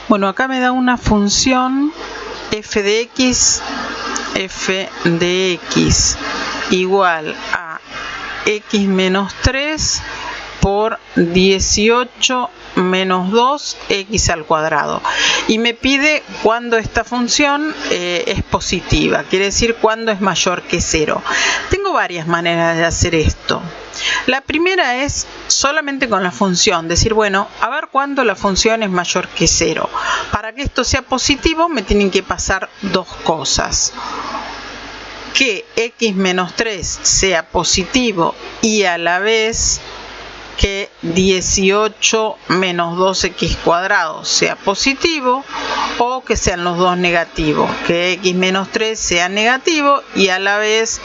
Bueno, acá me da una función f de x igual a x menos 3 por 18 menos 2x al cuadrado. Y me pide cuándo esta función es positiva, quiere decir cuándo es mayor que 0. Tengo varias maneras de hacer esto. La primera es solamente con la función, decir, bueno, a ver cuándo la función es mayor que 0. Para que esto sea positivo me tienen que pasar dos cosas. Que x menos 3 sea positivo y a la vez que 18 menos 2x cuadrado sea positivo, o que sean los dos negativos, que x menos 3 sea negativo y a la vez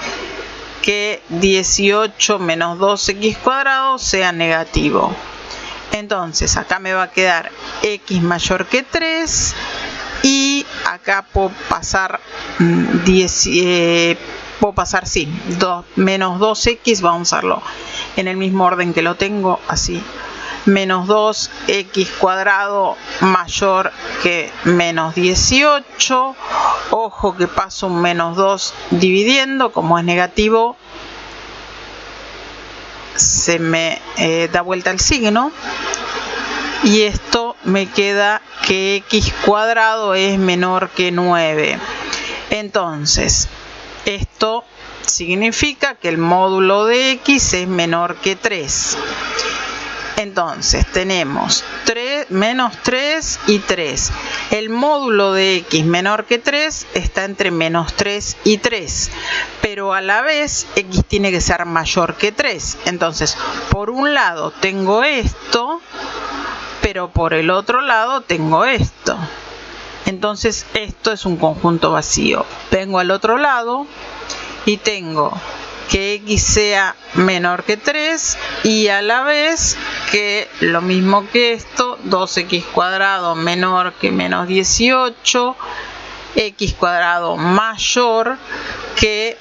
que 18 menos 2x cuadrado sea negativo. Entonces acá me va a quedar x mayor que 3 y acá puedo pasar menos 2x, vamos a hacerlo en el mismo orden que lo tengo, así. Menos 2x cuadrado mayor que menos 18. Ojo que paso un menos 2 dividiendo, como es negativo, se me da vuelta el signo. Y esto me queda que x cuadrado es menor que 9. Entonces, esto significa que el módulo de x es menor que 3. Entonces tenemos menos 3 y 3. El módulo de x menor que 3 está entre menos 3 y 3. Pero a la vez x tiene que ser mayor que 3. Entonces, por un lado tengo esto, pero por el otro lado tengo esto. Entonces esto es un conjunto vacío. Vengo al otro lado y tengo que x sea menor que 3 y a la vez que lo mismo que esto, 2x cuadrado menor que menos 18, x cuadrado mayor que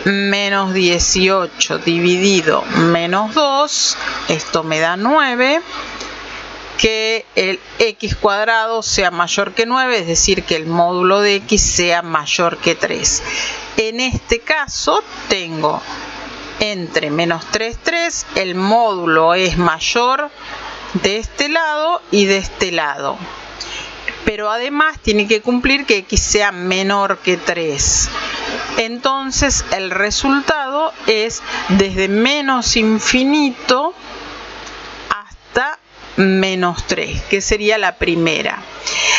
menos 18 dividido menos 2, esto me da 9, que el x cuadrado sea mayor que 9, es decir, que el módulo de x sea mayor que 3. En este caso tengo entre menos 3, 3, el módulo es mayor de este lado y de este lado. Pero además tiene que cumplir que x sea menor que 3. Entonces el resultado es desde menos infinito hasta menos 3, que sería la primera.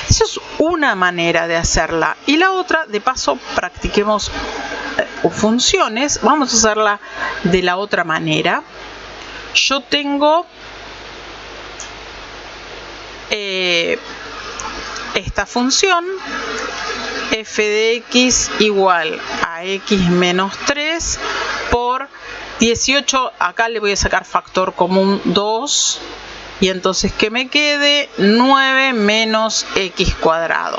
Eso es una manera de hacerla. Y la otra, de paso, practiquemos funciones. Vamos a hacerla de la otra manera. Yo tengo esta función f de x igual a x menos 3 por 18. Acá le voy a sacar factor común 2. Y entonces que me quede 9 menos x cuadrado.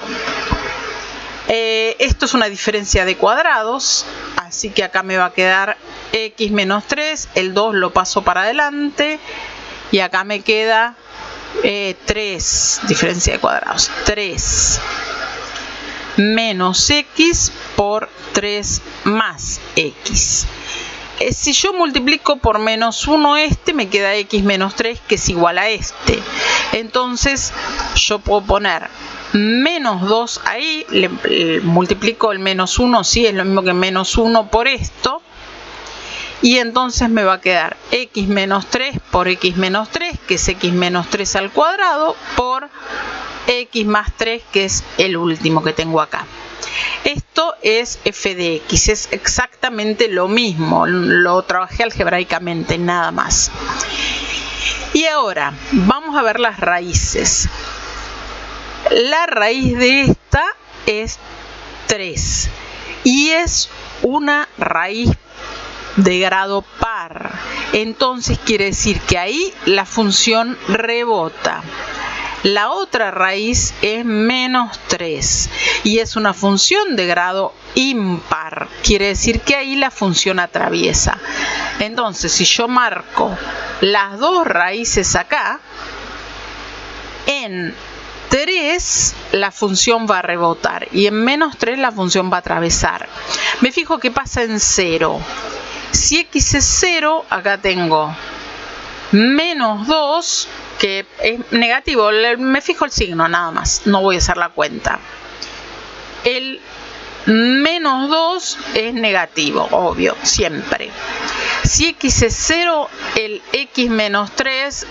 Esto es una diferencia de cuadrados, así que acá me va a quedar x menos 3, el 2 lo paso para adelante y acá me queda 3, diferencia de cuadrados, 3 menos x por 3 más x. Si yo multiplico por menos 1 este, me queda x menos 3, que es igual a este. Entonces yo puedo poner menos 2 ahí, le multiplico el menos 1, sí, es lo mismo que menos 1 por esto. Y entonces me va a quedar x menos 3 por x menos 3, que es x menos 3 al cuadrado, por x más 3, que es el último que tengo acá. Esto es f de x, es exactamente lo mismo, lo trabajé algebraicamente, nada más. Y ahora vamos a ver las raíces. La raíz de esta es 3 y es una raíz de grado par. Entonces quiere decir que ahí la función rebota. La otra raíz es menos 3 y es una función de grado impar. Quiere decir que ahí la función atraviesa. Entonces, si yo marco las dos raíces acá, en 3 la función va a rebotar y en menos 3 la función va a atravesar. Me fijo qué pasa en 0. Si x es 0, acá tengo menos 2, que es negativo. Me fijo el signo nada más, no voy a hacer la cuenta. El menos 2 es negativo, obvio, siempre. Si x es 0, el x menos 3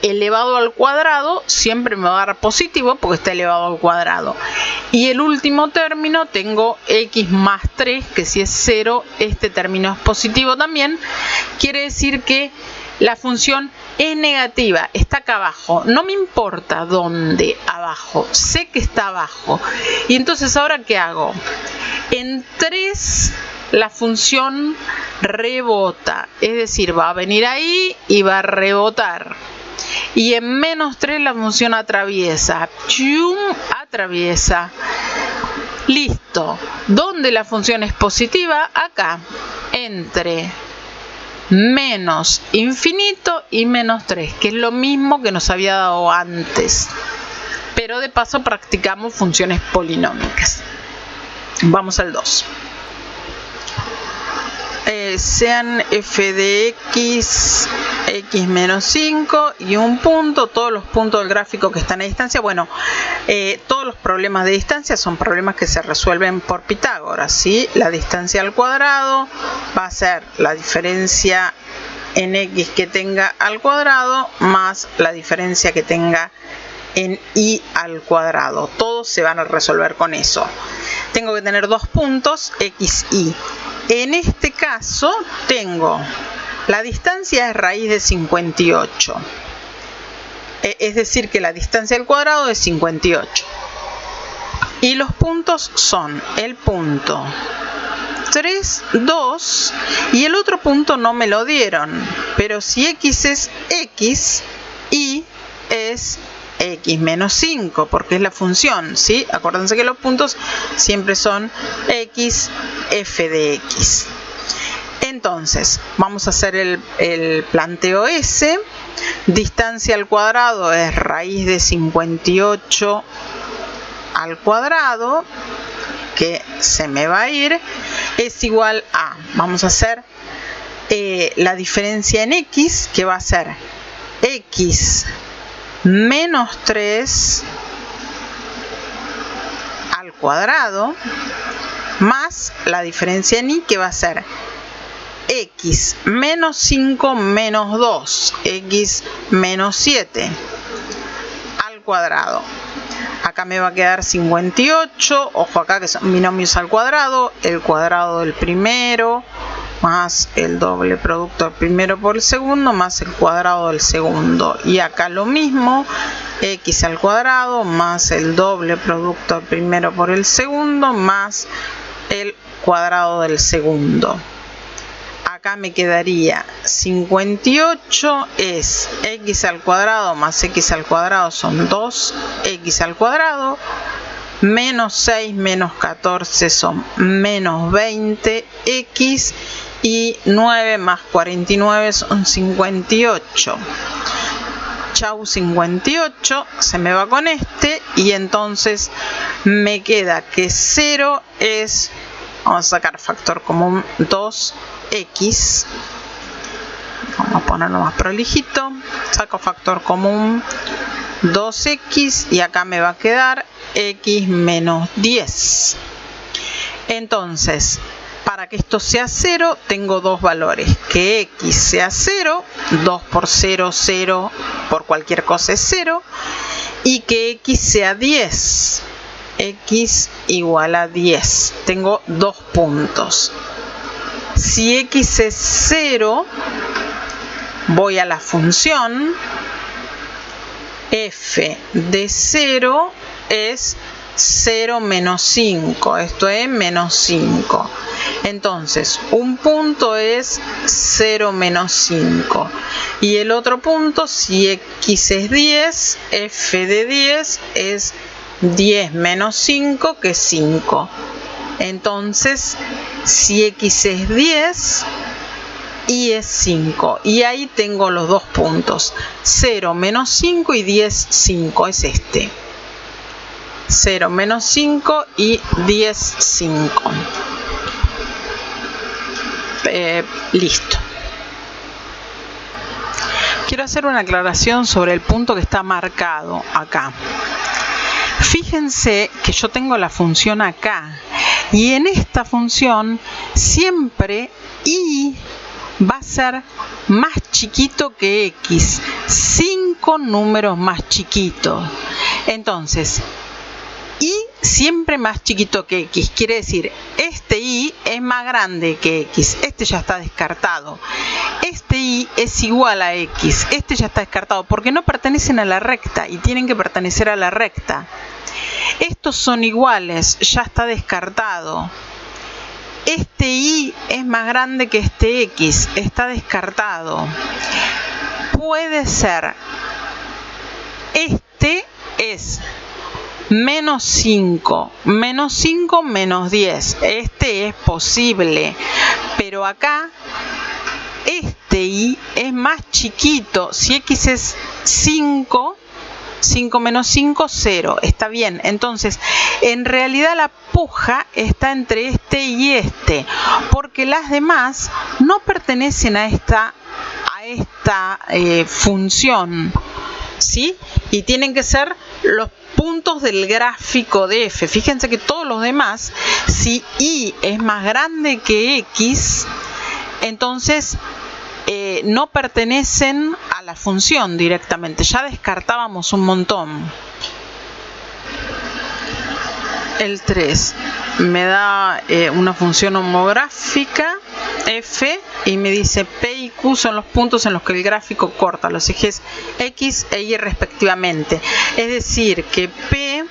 elevado al cuadrado siempre me va a dar positivo porque está elevado al cuadrado. Y el último término tengo x más 3, que si es 0, este término es positivo también. Quiere decir que la función es negativa, está acá abajo. No me importa dónde abajo, sé que está abajo. Y entonces, ¿ahora qué hago? En 3 la función rebota, es decir, va a venir ahí y va a rebotar. Y en menos 3 la función atraviesa, ¡chum! Atraviesa. Listo. ¿Dónde la función es positiva? Acá, entre menos infinito y menos 3, que es lo mismo que nos había dado antes. Pero de paso practicamos funciones polinómicas. Vamos al 2. Sean f de x, x menos 5 y un punto, todos los puntos del gráfico que están a distancia. Bueno, todos los problemas de distancia son problemas que se resuelven por Pitágoras, ¿sí? La distancia al cuadrado va a ser la diferencia en x que tenga al cuadrado más la diferencia que tenga en y al cuadrado. Todos se van a resolver con eso. Tengo que tener dos puntos, x, y. En este caso tengo la distancia es raíz de 58. Es decir, que la distancia al cuadrado es 58. Y los puntos son el punto 3, 2 y el otro punto no me lo dieron. Pero si x es x, y es x menos 5, porque es la función, ¿sí? Acuérdense que los puntos siempre son x, f de x. Entonces, vamos a hacer el planteo S. Distancia al cuadrado es raíz de 58 al cuadrado, que se me va a ir, es igual a, vamos a hacer la diferencia en x, que va a ser x menos 3 al cuadrado más la diferencia en y, que va a ser x menos 5 menos 2, x menos 7 al cuadrado. Acá me va a quedar 58, ojo acá que son binomios al cuadrado, el cuadrado del primero más el doble producto del primero por el segundo más el cuadrado del segundo. Y acá lo mismo, x al cuadrado más el doble producto del primero por el segundo más el cuadrado del segundo. Acá me quedaría 58 es x al cuadrado más x al cuadrado son 2x al cuadrado, menos 6 menos 14 son menos 20x y 9 más 49 son 58. Chau 58, se me va con este y entonces me queda que 0 es, vamos a sacar factor común, 2x, vamos a ponerlo más prolijito, saco factor común 2x y acá me va a quedar x menos 10. Entonces, para que esto sea 0, tengo dos valores, que x sea 0, 2 por 0, 0, por cualquier cosa es 0, y que x sea 10, x igual a 10. Tengo dos puntos. Si x es 0, voy a la función, f de 0 es 0 menos 5, esto es menos 5. Entonces, un punto es 0 menos 5. Y el otro punto, si x es 10, f de 10 es 10 menos 5, que es 5. Entonces, si x es 10, y es 5. Y ahí tengo los dos puntos, 0 menos 5 y 10, 5, es este. 0, menos 5 y 10, 5. Listo. Quiero hacer una aclaración sobre el punto que está marcado acá. Fíjense que yo tengo la función acá y en esta función siempre y va a ser más chiquito que x, 5 números más chiquitos. Entonces, y siempre más chiquito que x, quiere decir, este y es más grande que x, este ya está descartado. Este y es igual a x, este ya está descartado, porque no pertenecen a la recta y tienen que pertenecer a la recta. Estos son iguales, ya está descartado. Este y es más grande que este x, está descartado. Puede ser, este es menos 5, menos 5, menos 10. Este es posible, pero acá este y es más chiquito. Si x es 5, 5 menos 5, 0. Está bien. Entonces, en realidad la puja está entre este y este, porque las demás no pertenecen a esta función, ¿sí? Y tienen que ser los puntos del gráfico de f. Fíjense que todos los demás, si y es más grande que x, entonces no pertenecen a la función directamente. Ya descartábamos un montón. El 3 me da una función homográfica f y me dice p y q son los puntos en los que el gráfico corta los ejes x e y respectivamente. Es decir, que p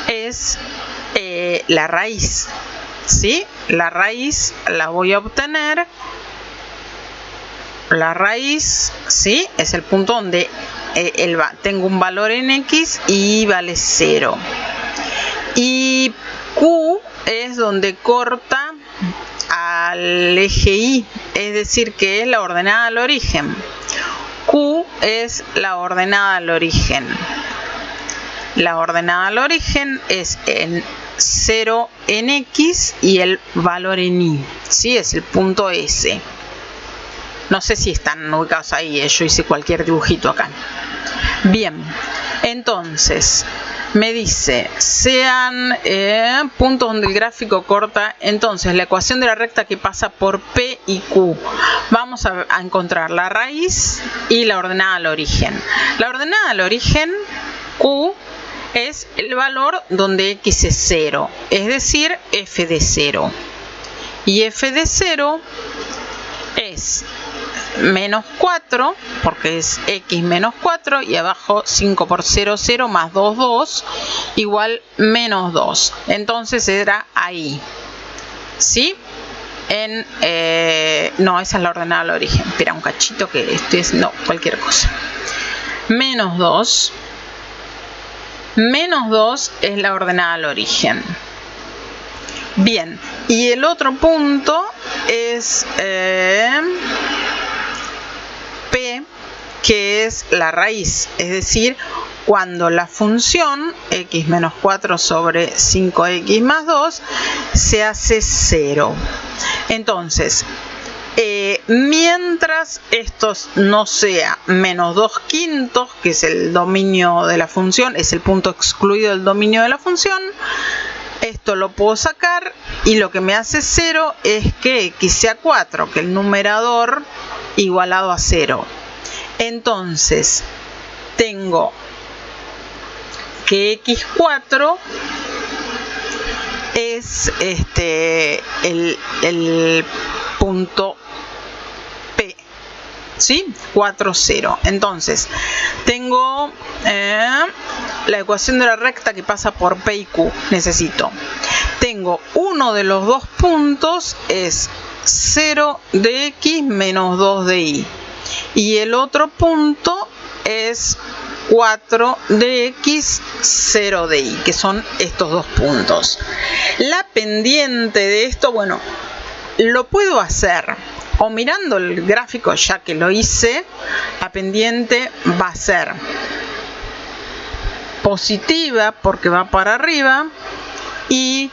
es la raíz, ¿sí? La raíz la voy a obtener. La raíz, ¿sí? Es el punto donde tengo un valor en x y vale 0. Y q es donde corta al eje y, es decir, que es la ordenada al origen. Q es la ordenada al origen. La ordenada al origen es en 0 en x y el valor en y, ¿sí? Es el punto S. No sé si están ubicados ahí, yo hice cualquier dibujito acá. Bien, entonces me dice, sean puntos donde el gráfico corta. Entonces, la ecuación de la recta que pasa por P y Q. Vamos a encontrar la raíz y la ordenada al origen. La ordenada al origen, Q, es el valor donde x es 0, es decir, f de 0. Y f de 0 es menos 4, porque es x menos 4, y abajo 5 por 0, 0, más 2, 2, igual menos 2. Entonces era ahí, ¿sí? No, esa es la ordenada al origen. Espera un cachito que estoy haciendo cualquier cosa. Menos 2. Menos 2 es la ordenada al origen. Bien, y el otro punto es P, que es la raíz, es decir, cuando la función x menos 4 sobre 5x más 2 se hace 0. Entonces, mientras esto no sea menos 2 quintos, que es el dominio de la función, es el punto excluido del dominio de la función, esto lo puedo sacar y lo que me hace 0 es que x sea 4, que el numerador igualado a 0. Entonces, tengo que x4 es el punto P, ¿sí? 4, 0. Entonces, tengo la ecuación de la recta que pasa por P y Q. Necesito. Tengo uno de los dos puntos es 0 de x menos 2 de y. Y el otro punto es 4 de x, 0 de y, que son estos dos puntos. La pendiente de esto, bueno, lo puedo hacer o mirando el gráfico, ya que lo hice. La pendiente va a ser positiva porque va para arriba, y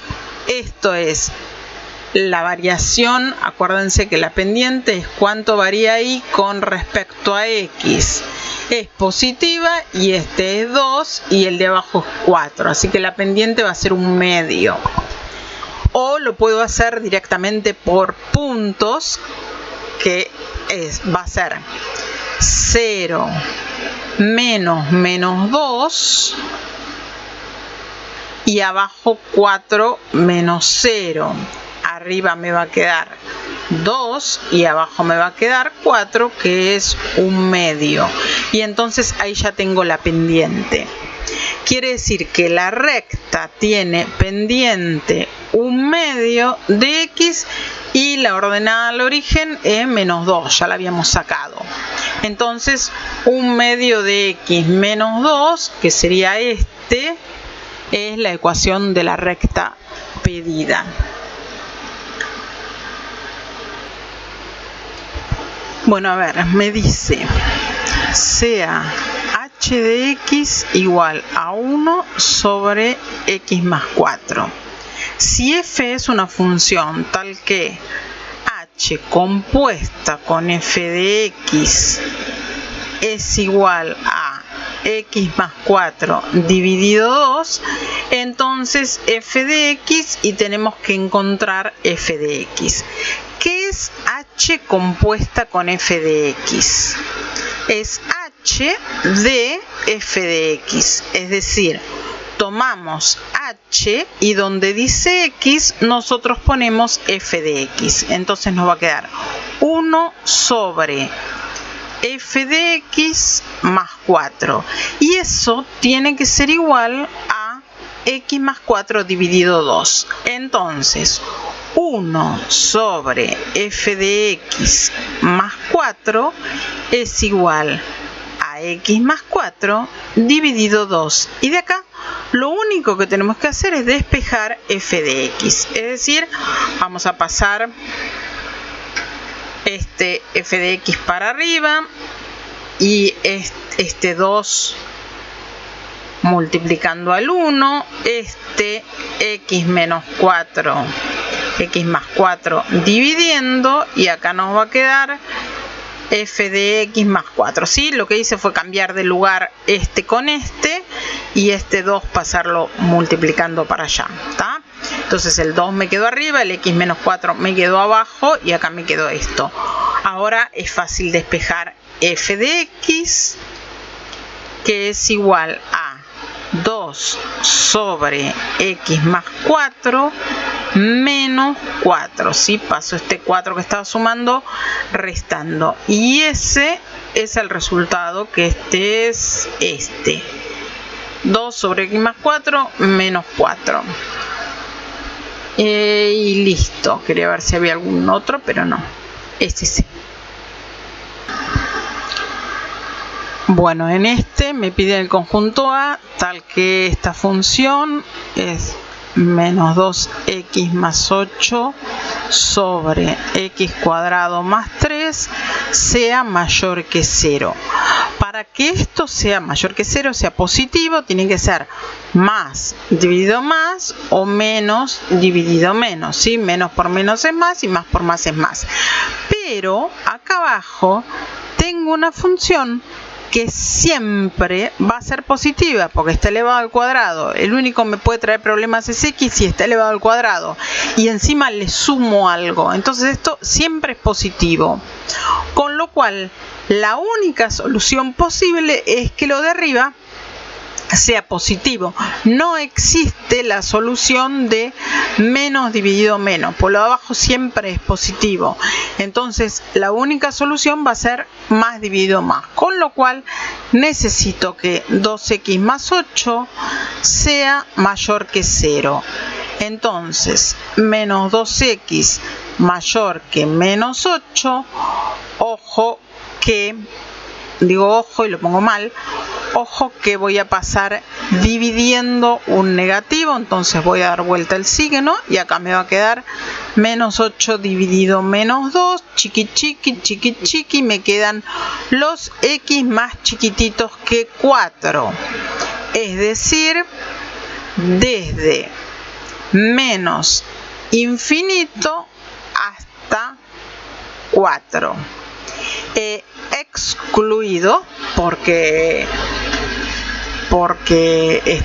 esto es la variación. Acuérdense que la pendiente es cuánto varía y con respecto a x. Es positiva y este es 2 y el de abajo es 4. Así que la pendiente va a ser un medio. O lo puedo hacer directamente por puntos, que va a ser 0 menos 2 y abajo 4 menos 0. Arriba me va a quedar 2 y abajo me va a quedar 4, que es un medio. Y entonces ahí ya tengo la pendiente. Quiere decir que la recta tiene pendiente un medio de x y la ordenada al origen es menos 2, ya la habíamos sacado. Entonces un medio de x menos 2, que sería este, es la ecuación de la recta pedida. Bueno, a ver, me dice sea h de x igual a 1 sobre x más 4. Si f es una función tal que h compuesta con f de x es igual a x más 4 dividido 2, entonces f de x, y tenemos que encontrar f de x. ¿Qué es h compuesta con f de x? Es h de f de x, es decir, tomamos h y donde dice x nosotros ponemos f de x. Entonces nos va a quedar 1 sobre f de x más 4. Y eso tiene que ser igual a x más 4 dividido 2. Entonces 1 sobre f de x más 4 es igual a x más 4 dividido 2. Y de acá lo único que tenemos que hacer es despejar f de x. Es decir, vamos a pasar este f de x para arriba y este 2 multiplicando al 1, este x menos 4, x más 4 dividiendo, y acá nos va a quedar f de x más 4. ¿Sí? Lo que hice fue cambiar de lugar este con este y este 2 pasarlo multiplicando para allá. ¿Tá? Entonces el 2 me quedó arriba, el x menos 4 me quedó abajo y acá me quedó esto. Ahora es fácil despejar f de x, que es igual a 2 sobre x más 4 menos 4. ¿Sí? Paso este 4 que estaba sumando restando. Y ese es el resultado, que este es este. 2 sobre x más 4 menos 4. Y listo. Quería ver si había algún otro, pero no. Este sí. Bueno, en este me pide el conjunto A, tal que esta función es menos 2x más 8 sobre x cuadrado más 3 sea mayor que 0. Para que esto sea mayor que 0, sea positivo, tiene que ser más dividido más o menos dividido menos. ¿Sí? Menos por menos es más y más por más es más. Pero acá abajo tengo una función que siempre va a ser positiva porque está elevado al cuadrado. El único que me puede traer problemas es x si está elevado al cuadrado y encima le sumo algo. Entonces esto siempre es positivo. Con lo cual la única solución posible es que lo de arriba sea positivo. No existe la solución de menos dividido menos, por lo de abajo siempre es positivo. Entonces la única solución va a ser más dividido más, con lo cual necesito que 2x más 8 sea mayor que 0. Entonces menos 2x mayor que menos 8, ojo que, digo ojo y lo pongo mal, ojo que voy a pasar dividiendo un negativo, entonces voy a dar vuelta el signo y acá me va a quedar menos 8 dividido menos 2, chiqui chiqui, chiqui chiqui, me quedan los x más chiquititos que 4. es decir, desde menos infinito hasta 4. Excluido porque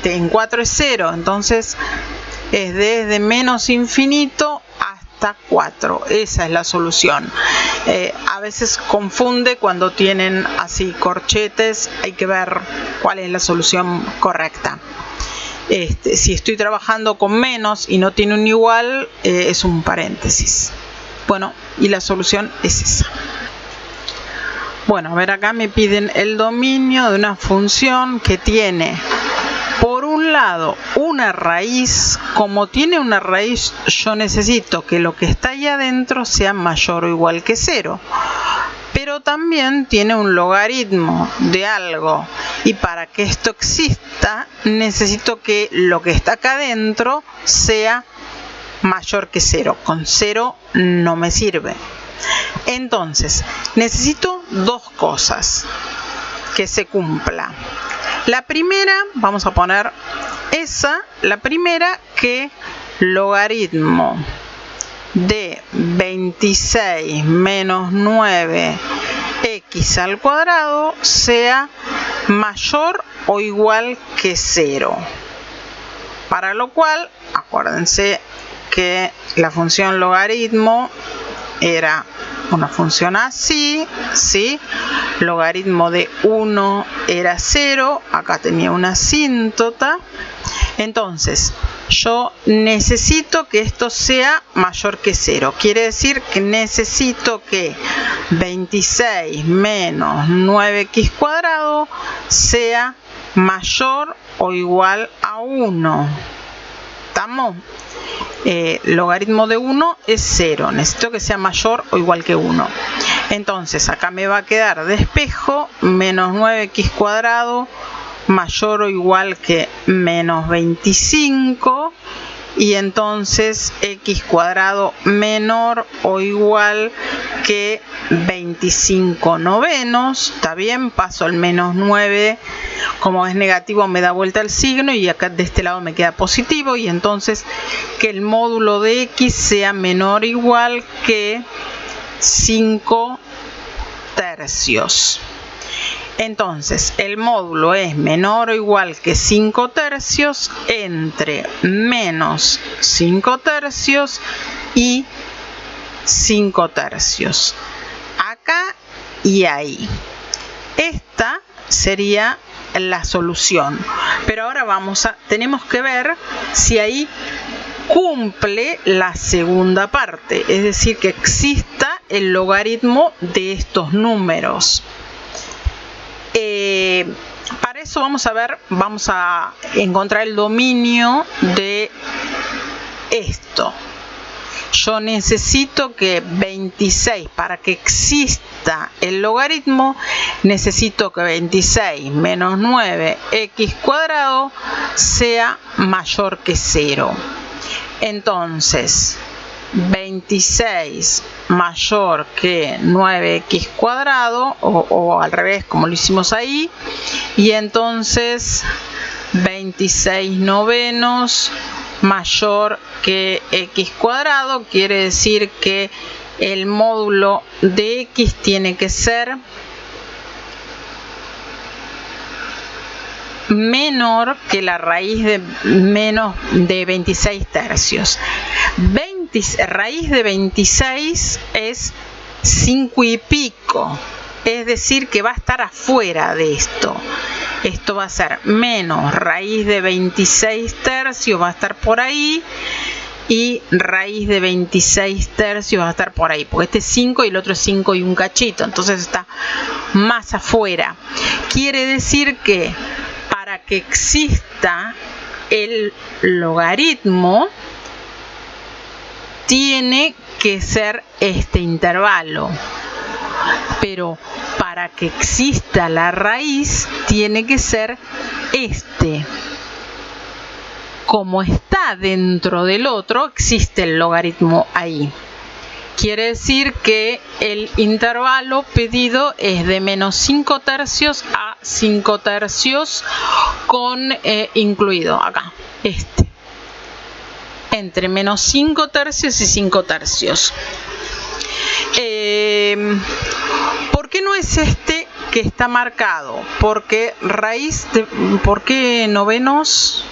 en 4 es 0, entonces es desde menos infinito hasta 4. Esa es la solución. A veces confunde cuando tienen así corchetes, hay que ver cuál es la solución correcta. Si estoy trabajando con menos y no tiene un igual, es un paréntesis. Bueno, y la solución es esa. Bueno, a ver, acá me piden el dominio de una función que tiene, por un lado, una raíz. Como tiene una raíz, yo necesito que lo que está ahí adentro sea mayor o igual que 0. Pero también tiene un logaritmo de algo. Y para que esto exista, necesito que lo que está acá adentro sea mayor que 0. Con 0 no me sirve. Entonces, necesito dos cosas que se cumpla. La primera, vamos a poner esa, la primera, que logaritmo de 26 menos 9x al cuadrado sea mayor o igual que 0. Para lo cual, acuérdense que la función logaritmo era una función así, ¿sí? Logaritmo de 1 era 0, acá tenía una asíntota. Entonces, yo necesito que esto sea mayor que 0. Quiere decir que necesito que 26 menos 9x cuadrado sea mayor o igual a 1. ¿Estamos? Logaritmo de 1 es 0. Necesito que sea mayor o igual que 1. Entonces, acá me va a quedar de espejo menos 9x cuadrado mayor o igual que menos 25. Y entonces x cuadrado menor o igual que 25 novenos. ¿Está bien? Paso al menos 9. Como es negativo me da vuelta el signo y acá de este lado me queda positivo. Y entonces que el módulo de x sea menor o igual que 5 tercios. Entonces, el módulo es menor o igual que 5 tercios entre menos 5 tercios y 5 tercios. Acá y ahí. Esta sería la solución. Pero ahora tenemos que ver si ahí cumple la segunda parte. Es decir, que exista el logaritmo de estos números. Para eso vamos a encontrar el dominio de esto. Yo necesito que 26, para que exista el logaritmo, necesito que 26 menos 9x cuadrado sea mayor que 0. Entonces, 26 mayor que 9x cuadrado o al revés como lo hicimos ahí, y entonces 26 novenos mayor que x cuadrado, quiere decir que el módulo de x tiene que ser menor que la raíz de menos de 26 tercios. Raíz de 26 es 5 y pico, es decir que va a estar afuera de esto. Esto va a ser menos raíz de 26 tercios, va a estar por ahí, y raíz de 26 tercios va a estar por ahí, porque este es 5 y el otro es 5 y un cachito, entonces está más afuera. Quiere decir que para que exista el logaritmo tiene que ser este intervalo, pero para que exista la raíz tiene que ser este. Como está dentro del otro, existe el logaritmo ahí. Quiere decir que el intervalo pedido es de menos 5 tercios a 5 tercios con incluido acá, entre menos 5 tercios y 5 tercios. ¿Por qué no es este que está marcado? Porque ¿por qué novenos?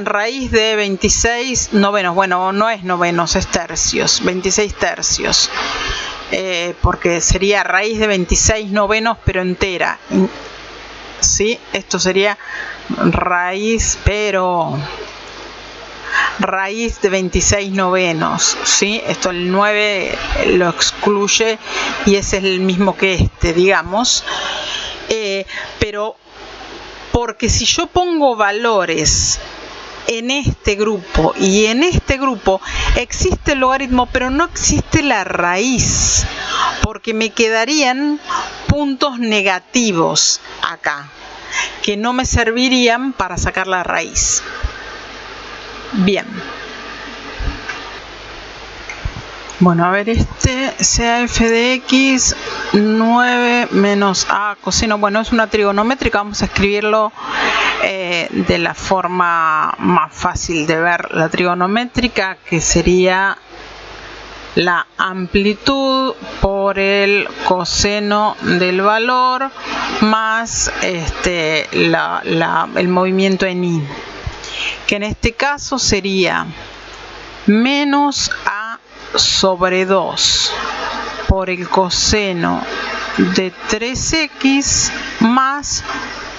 Raíz de 26 novenos, bueno, no es novenos, es tercios, 26 tercios, porque sería raíz de 26 novenos pero entera, ¿sí? Esto sería raíz de 26 novenos, ¿sí? Esto el 9 lo excluye y ese es el mismo que digamos, pero porque si yo pongo valores en este grupo y en este grupo existe el logaritmo, pero no existe la raíz, porque me quedarían puntos negativos acá, que no me servirían para sacar la raíz. Bien. Bueno, a ver, sea f de x 9 menos a coseno. Bueno, es una trigonométrica, vamos a escribirlo de la forma más fácil de ver la trigonométrica, que sería la amplitud por el coseno del valor más el movimiento en y, que en este caso sería menos a sobre 2 por el coseno de 3x más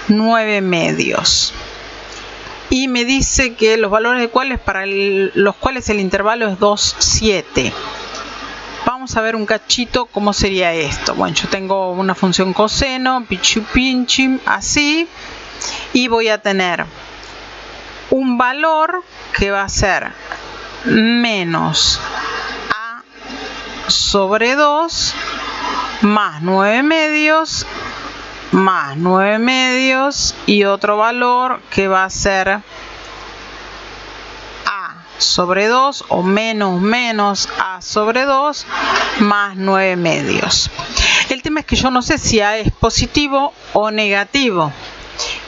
9 medios. Y me dice que los valores de cuáles para los cuales el intervalo es 2, 7. Vamos a ver un cachito cómo sería esto. Bueno, yo tengo una función coseno, pichu pinchim, así, y voy a tener un valor que va a ser menos a sobre 2 más 9 medios más 9 medios y otro valor que va a ser a sobre 2 o menos a sobre 2 más 9 medios. El tema es que yo no sé si a es positivo o negativo.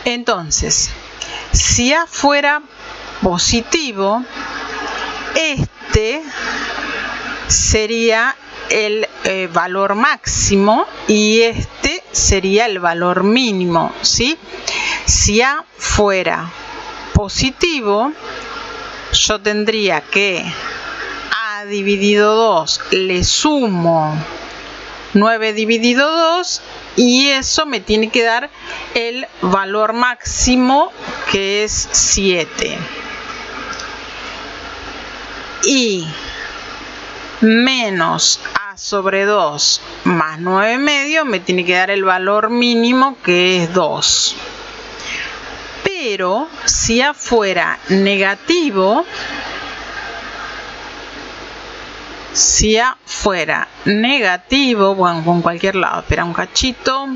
Entonces, si a fuera positivo, sería el valor máximo y sería el valor mínimo, ¿sí? Si a fuera positivo, yo tendría que a dividido 2 le sumo 9 dividido 2 y eso me tiene que dar el valor máximo, que es 7. Y menos a sobre 2 más 9 medios me tiene que dar el valor mínimo, que es 2. Pero si a fuera negativo, bueno, con cualquier lado, espera un cachito,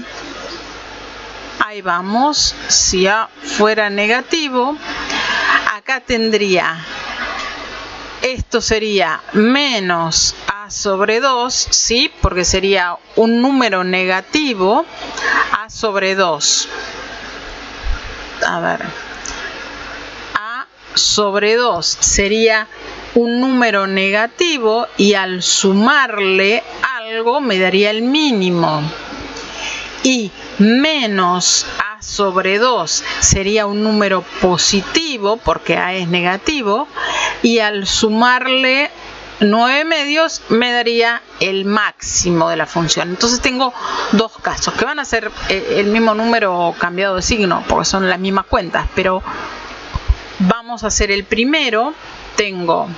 ahí vamos, si a fuera negativo, acá tendría, esto sería menos a sobre 2, ¿sí? Porque sería un número negativo a sobre 2. A ver, a sobre 2 sería un número negativo y al sumarle algo me daría el mínimo. Y menos a sobre 2 sería un número positivo porque a es negativo y al sumarle 9 medios me daría el máximo de la función. Entonces tengo dos casos que van a ser el mismo número cambiado de signo porque son las mismas cuentas, pero vamos a hacer el primero. Tengo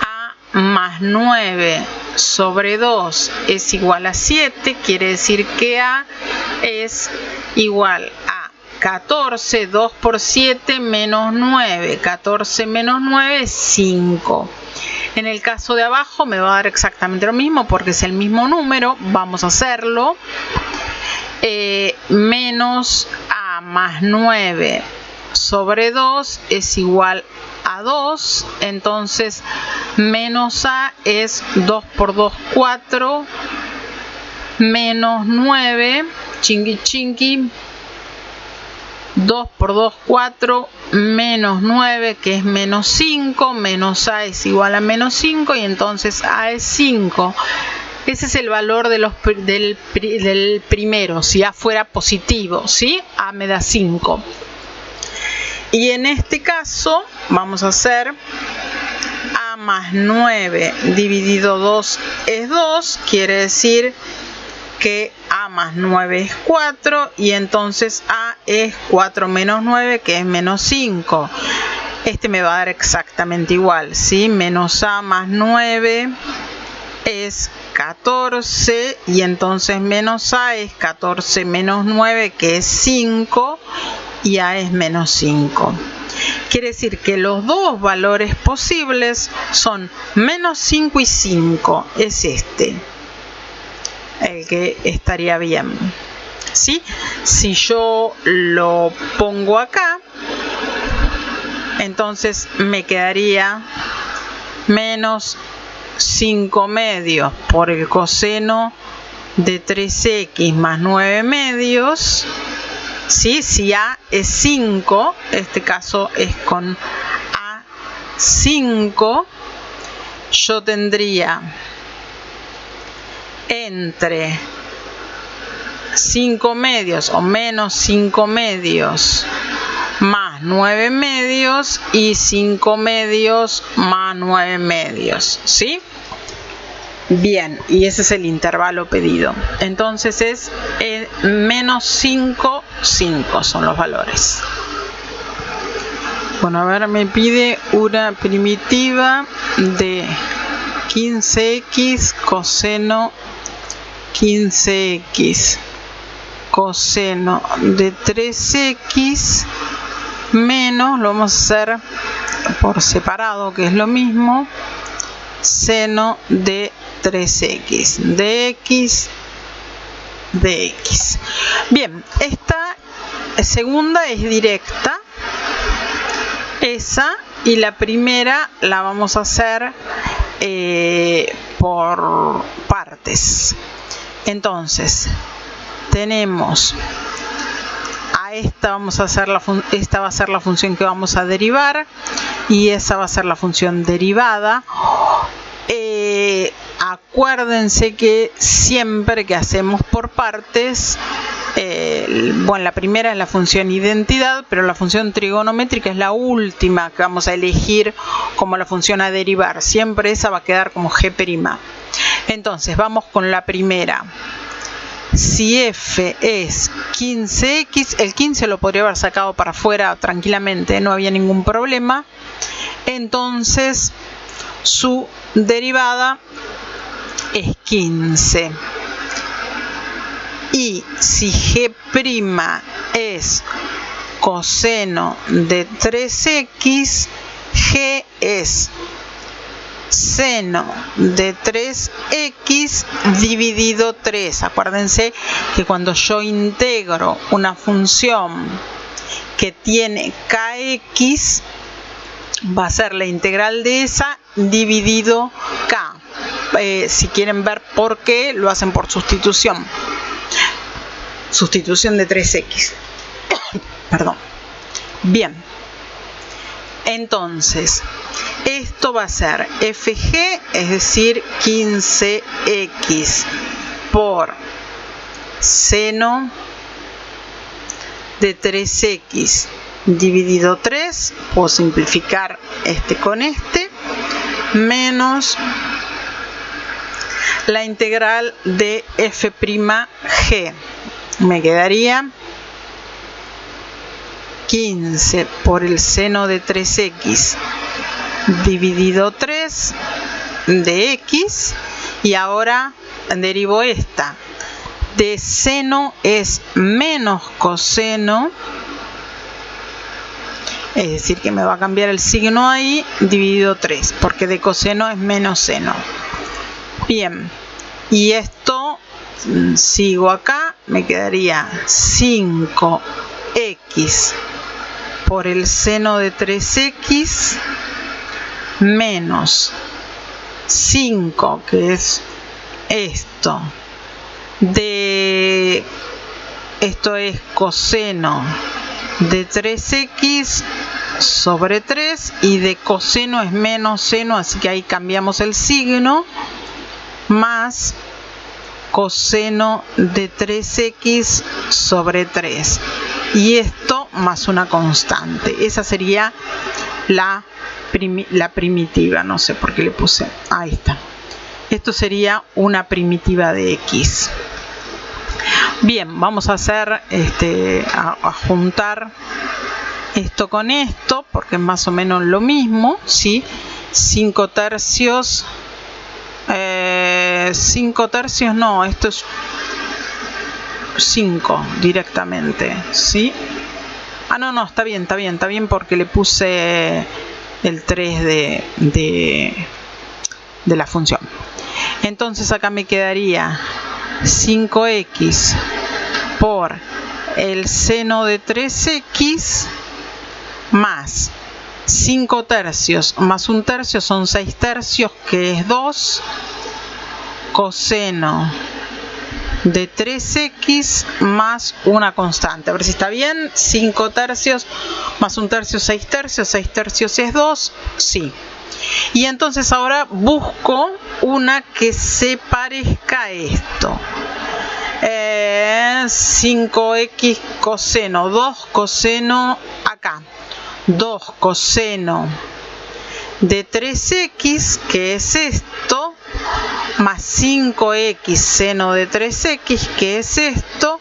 a más 9 sobre 2 es igual a 7, quiere decir que a es igual a 14, 2 por 7 menos 9, 14 menos 9 es 5. En el caso de abajo me va a dar exactamente lo mismo porque es el mismo número, vamos a hacerlo. Menos a más 9 sobre 2 es igual a 2, entonces menos a es 2 por 2, 4, menos 9 chingui chingui. 2 por 2, 4, menos 9, que es menos 5, menos a es igual a menos 5, y entonces a es 5. Ese es el valor de del primero, si a fuera positivo, ¿sí? A me da 5. Y en este caso vamos a hacer a más 9 dividido 2 es 2, quiere decir que a más 9 es 4, y entonces a es 4 menos 9, que es menos 5. Este me va a dar exactamente igual, ¿sí? Menos a más 9 es 14, y entonces menos a es 14 menos 9, que es 5, y a es menos 5. Quiere decir que los dos valores posibles son menos 5 y 5, es este el que estaría bien, ¿sí? Si yo lo pongo acá, entonces me quedaría menos 5 medios por el coseno de 3x más 9 medios, ¿sí? Si a es 5, este caso es con a 5, yo tendría entre 5 medios o menos 5 medios más 9 medios y 5 medios más 9 medios, ¿sí? Bien, y ese es el intervalo pedido. Entonces es menos 5, 5 son los valores. Bueno, a ver, me pide una primitiva de 15x coseno 15x coseno de 3x menos, lo vamos a hacer por separado, que es lo mismo, seno de 3x de x de x. Bien, esta segunda es directa, esa, y la primera la vamos a hacer por partes. Entonces tenemos a esta, vamos a hacer esta va a ser la función que vamos a derivar, y esa va a ser la función derivada. Acuérdense que siempre que hacemos por partes, bueno, la primera es la función identidad, pero la función trigonométrica es la última que vamos a elegir como la función a derivar. Siempre esa va a quedar como g'. Entonces vamos con la primera. Si f es 15x, el 15 lo podría haber sacado para afuera tranquilamente, no había ningún problema. Entonces su derivada es 15. Y si g' es coseno de 3x, g es seno de 3x dividido 3. Acuérdense que cuando yo integro una función que tiene kx, va a ser la integral de esa dividido k. Si quieren ver por qué, lo hacen por sustitución. Sustitución de 3x. Perdón. Bien. Entonces, esto va a ser fg, es decir, 15x por seno de 3x dividido 3, puedo simplificar este con este, menos la integral de f'g. Me quedaría 15 por el seno de 3x dividido 3 de x, y ahora derivo esta. De seno es menos coseno, es decir que me va a cambiar el signo ahí, dividido 3, porque de coseno es menos seno. Bien, y esto sigo acá, me quedaría 5x por el seno de 3x menos 5, que es esto, de esto es coseno de 3x sobre 3 y de coseno es menos seno, así que ahí cambiamos el signo, más coseno de 3x sobre 3 y esto más una constante. Esa sería la primitiva, no sé por qué le puse, ahí está. Esto sería una primitiva de x. Bien, vamos a hacer a juntar esto con esto porque es más o menos lo mismo, ¿sí? 5 tercios, 5 tercios no, esto es 5 directamente, ¿sí? Ah, no, está bien porque le puse el 3 de la función. Entonces acá me quedaría 5x por el seno de 3x más 5 tercios más 1 tercio son 6 tercios, que es 2, coseno de 3x más una constante. A ver si está bien. 5 tercios más 1 tercio, 6 tercios. 6 tercios es 2. Sí. Y entonces ahora busco una que se parezca a esto. 5x coseno, 2 coseno acá. 2 coseno de 3x, que es esto, más 5x seno de 3x, que es esto,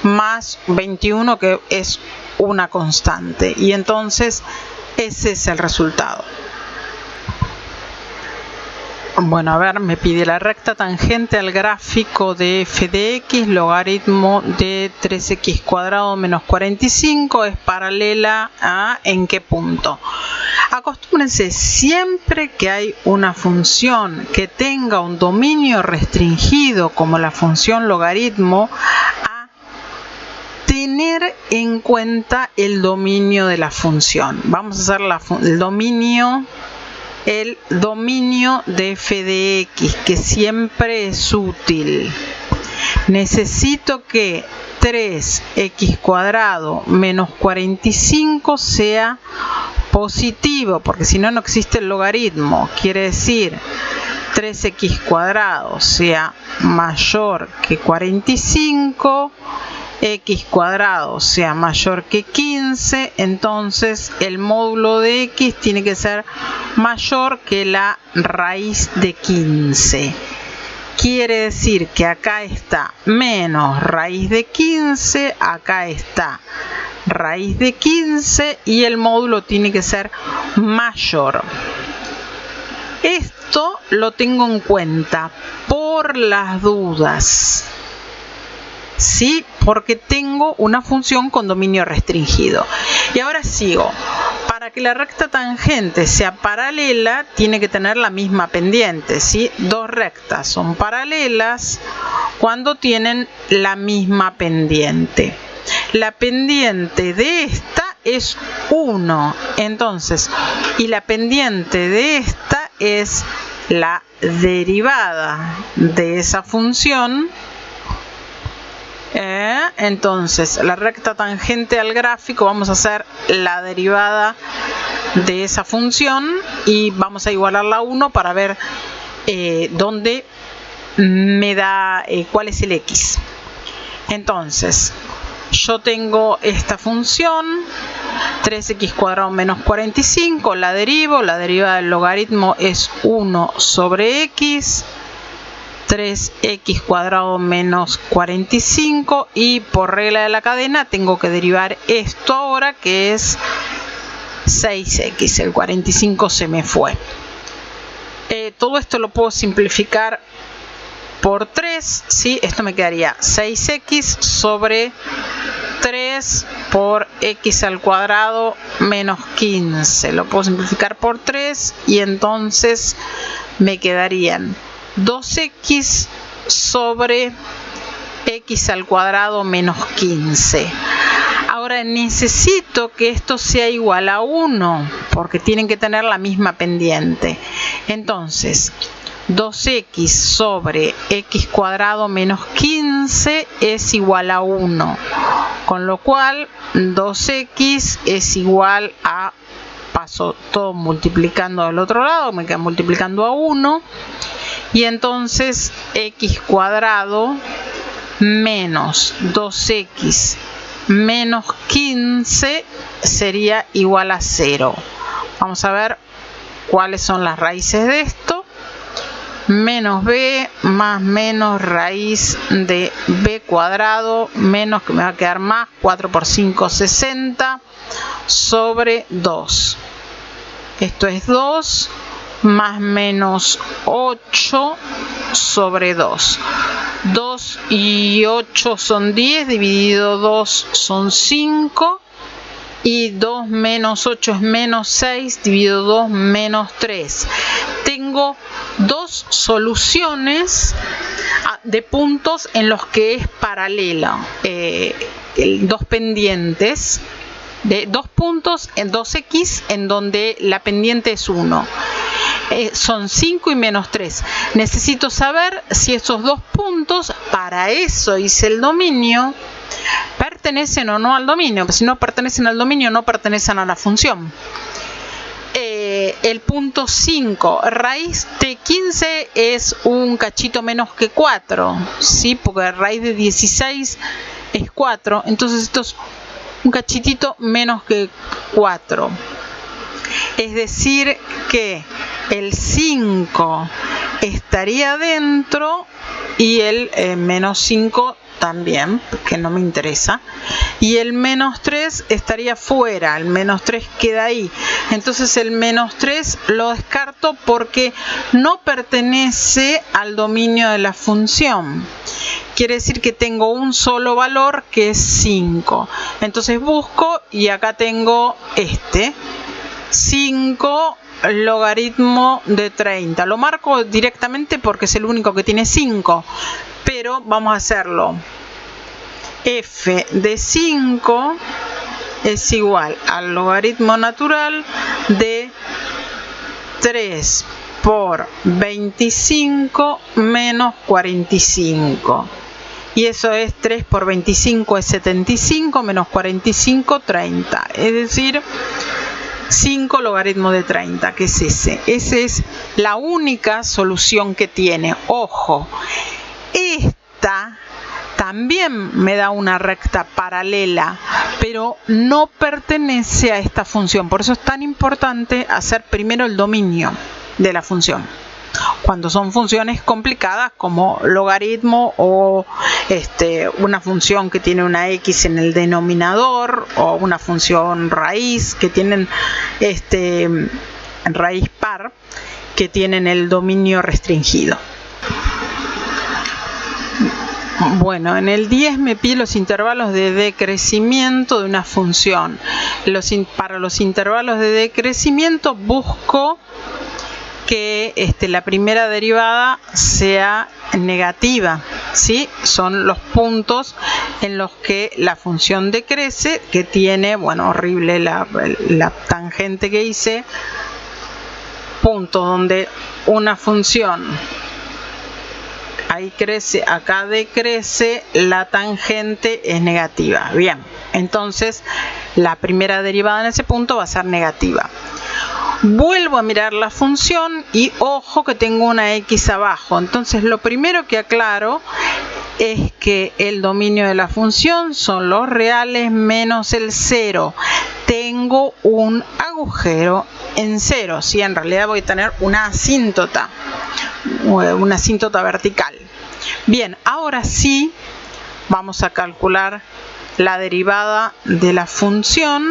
más 21, que es una constante. Y entonces ese es el resultado. Bueno, a ver, me pide la recta tangente al gráfico de f de x, logaritmo de 3x cuadrado menos 45, es paralela a ¿en qué punto? Acostúmbrense siempre que hay una función que tenga un dominio restringido como la función logaritmo a tener en cuenta el dominio de la función. Vamos a hacer el dominio de f de x, que siempre es útil. Necesito que 3x cuadrado menos 45 sea positivo, porque si no, no existe el logaritmo. Quiere decir 3x cuadrado sea mayor que 45, x cuadrado sea mayor que 15, entonces el módulo de x tiene que ser mayor que la raíz de 15. Quiere decir que acá está menos raíz de 15, acá está raíz de 15 y el módulo tiene que ser mayor. Esto lo tengo en cuenta por las dudas. Sí, porque tengo una función con dominio restringido. Y ahora sigo. Para que la recta tangente sea paralela, tiene que tener la misma pendiente, ¿sí? Dos rectas son paralelas cuando tienen la misma pendiente. La pendiente de esta es 1, entonces, y la pendiente de esta es la derivada de esa función. Entonces, la recta tangente al gráfico, vamos a hacer la derivada de esa función y vamos a igualarla a 1 para ver dónde me da cuál es el x. Entonces, yo tengo esta función 3x cuadrado menos 45, la derivo, la derivada del logaritmo es 1 sobre x, 3x cuadrado menos 45 y por regla de la cadena tengo que derivar esto ahora, que es 6x, el 45 se me fue. Todo esto lo puedo simplificar por 3, ¿sí? Esto me quedaría 6x sobre 3 por x al cuadrado menos 15. Lo puedo simplificar por 3 y entonces me quedarían 2x sobre x al cuadrado menos 15. Ahora necesito que esto sea igual a 1 porque tienen que tener la misma pendiente. Entonces 2x sobre x cuadrado menos 15 es igual a 1. Con lo cual 2x es igual a, paso todo multiplicando del otro lado, me queda multiplicando a 1. Y entonces x cuadrado menos 2x menos 15 sería igual a 0. Vamos a ver cuáles son las raíces de esto. Menos b más menos raíz de b cuadrado menos, que me va a quedar más, 4 por 5, 60, sobre 2. Esto es 2 más menos 8 sobre 2. 2 y 8 son 10, dividido 2 son 5. Y 2 menos 8 es menos 6, dividido 2 menos 3. Tengo dos soluciones de puntos en los que es paralela, dos pendientes de dos puntos en 2x en donde la pendiente es 1. Son 5 y menos 3. Necesito saber si esos dos puntos, para eso hice el dominio, pertenecen o no al dominio. Si no pertenecen al dominio, no pertenecen a la función. El punto 5, raíz de 15 es un cachito menos que 4, ¿sí? Porque raíz de 16 es 4, entonces esto es un cachitito menos que 4. Es decir que el 5 estaría dentro y el menos 5 también, que no me interesa, y el menos 3 estaría fuera, el menos 3 queda ahí. Entonces el menos 3 lo descarto porque no pertenece al dominio de la función. Quiere decir que tengo un solo valor que es 5. Entonces busco y acá tengo 5 logaritmo de 30. Lo marco directamente porque es el único que tiene 5. Pero vamos a hacerlo. F de 5 es igual al logaritmo natural de 3 por 25 menos 45. Y eso es 3 por 25 es 75 menos 45, 30. Es decir, 5 logaritmo de 30, que es ese. Esa es la única solución que tiene. Ojo, esta también me da una recta paralela, pero no pertenece a esta función. Por eso es tan importante hacer primero el dominio de la función. Cuando son funciones complicadas como logaritmo o una función que tiene una x en el denominador, o una función raíz que tienen raíz par que tienen el dominio restringido. Bueno, en el 10 me pide los intervalos de decrecimiento de una función. Para los intervalos de decrecimiento busco que la primera derivada sea negativa, ¿sí? Son los puntos en los que la función decrece, que tiene, bueno, horrible la tangente que hice, puntos donde una función ahí crece, acá decrece, la tangente es negativa. Bien, entonces la primera derivada en ese punto va a ser negativa. Vuelvo a mirar la función y ojo que tengo una x abajo. Entonces lo primero que aclaro es que el dominio de la función son los reales menos el 0. Tengo un agujero en 0, ¿sí? En realidad voy a tener una asíntota vertical. Bien, ahora sí vamos a calcular la derivada de la función.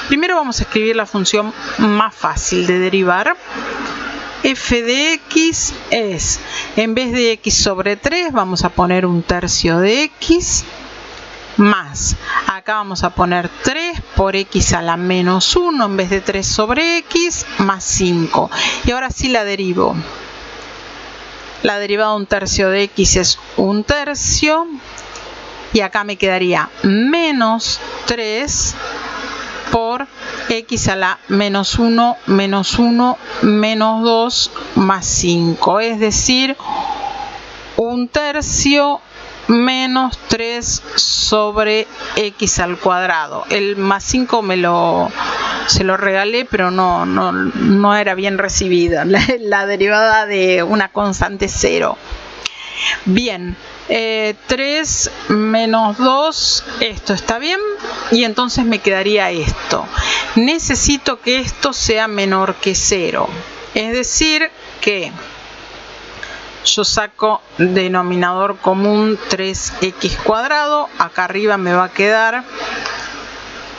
Primero vamos a escribir la función más fácil de derivar. F de x es, en vez de x sobre 3, vamos a poner un tercio de x, más, acá vamos a poner 3 por x a la menos 1, en vez de 3 sobre x, más 5. Y ahora sí la derivo. La derivada de un tercio de x es un tercio. Y acá me quedaría menos 3 por x a la menos 1, menos 1, menos 2 más 5. Es decir, 1/3 menos 3 sobre x al cuadrado. El más 5 se lo regalé, pero no era bien recibida. La derivada de una constante 0. Bien, 3 menos 2, esto está bien, y entonces me quedaría esto. Necesito que esto sea menor que 0, es decir que yo saco denominador común 3x cuadrado, acá arriba me va a quedar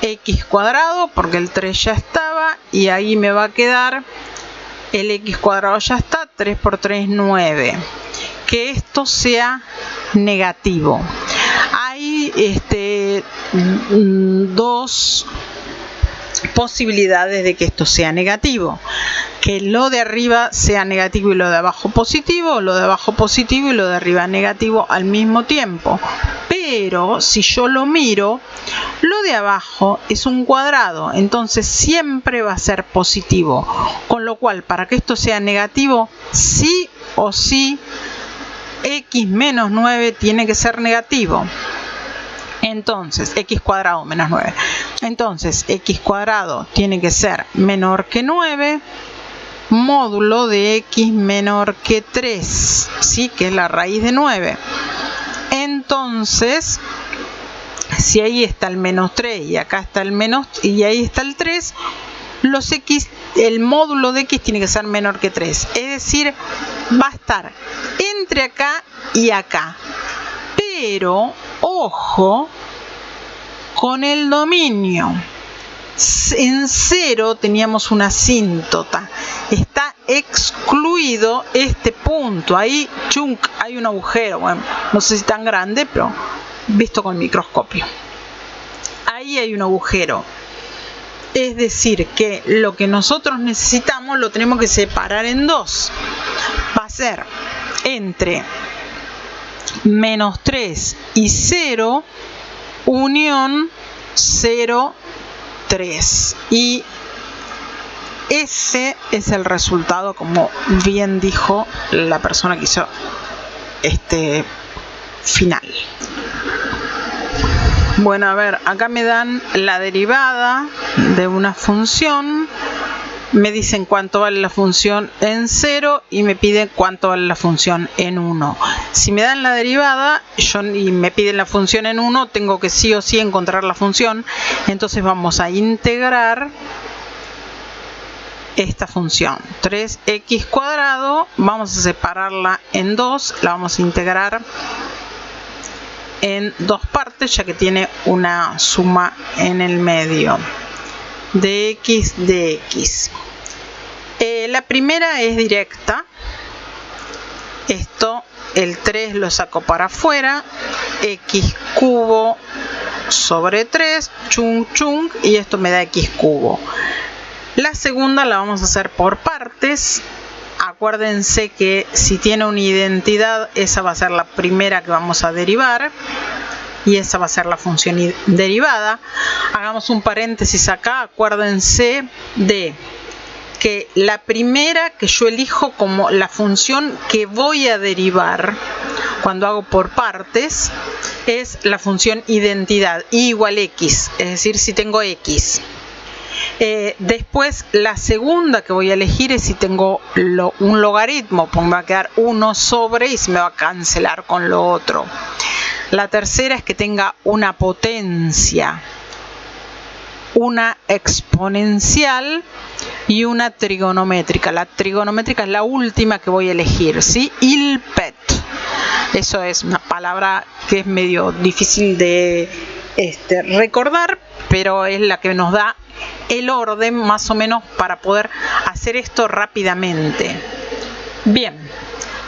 x cuadrado porque el 3 ya estaba, y ahí me va a quedar el x cuadrado ya está, 3 por 3, 9. Que esto sea negativo. Hay dos posibilidades de que esto sea negativo. Que lo de arriba sea negativo y lo de abajo positivo, o lo de abajo positivo y lo de arriba negativo al mismo tiempo. Pero si yo lo miro, lo de abajo es un cuadrado, entonces siempre va a ser positivo. Con lo cual, para que esto sea negativo, sí o sí, x menos 9 tiene que ser negativo. Entonces, x cuadrado menos 9. Entonces, x cuadrado tiene que ser menor que 9, módulo de x menor que 3, ¿sí? Que es la raíz de 9. Entonces, si ahí está el menos 3 y acá está el menos, y ahí está el 3, los x, el módulo de x tiene que ser menor que 3. Es decir, va a estar entre acá y acá. Pero, ojo, con el dominio. En 0 teníamos una asíntota. Está excluido este punto. Ahí, chunk, hay un agujero. Bueno, no sé si tan grande, pero visto con el microscopio. Ahí hay un agujero. Es decir, que lo que nosotros necesitamos lo tenemos que separar en dos. Va a ser entre menos 3 y 0, unión 0, 3. Y ese es el resultado, como bien dijo la persona que hizo este final. Bueno, a ver, acá me dan la derivada de una función, me dicen cuánto vale la función en 0 y me piden cuánto vale la función en 1. Si me dan la derivada y me piden la función en 1, tengo que sí o sí encontrar la función. Entonces vamos a integrar esta función, 3x cuadrado, vamos a separarla en 2, la vamos a integrar en dos partes, ya que tiene una suma en el medio, dx dx. La primera es directa, esto el 3 lo saco para afuera, x cubo sobre 3, chung chung, y esto me da x cubo. La segunda la vamos a hacer por partes. Acuérdense que si tiene una identidad, esa va a ser la primera que vamos a derivar y esa va a ser la función derivada. Hagamos un paréntesis acá. Acuérdense de que la primera que yo elijo como la función que voy a derivar cuando hago por partes es la función identidad, y igual x, es decir, si tengo x. Después la segunda que voy a elegir es si tengo un logaritmo, pues me va a quedar 1 sobre y se me va a cancelar con lo otro. La tercera es que tenga una potencia, una exponencial y una trigonométrica. La trigonométrica es la última que voy a elegir, ¿sí? ILPET. Eso es una palabra que es medio difícil de recordar, pero es la que nos da el orden más o menos para poder hacer esto rápidamente. Bien,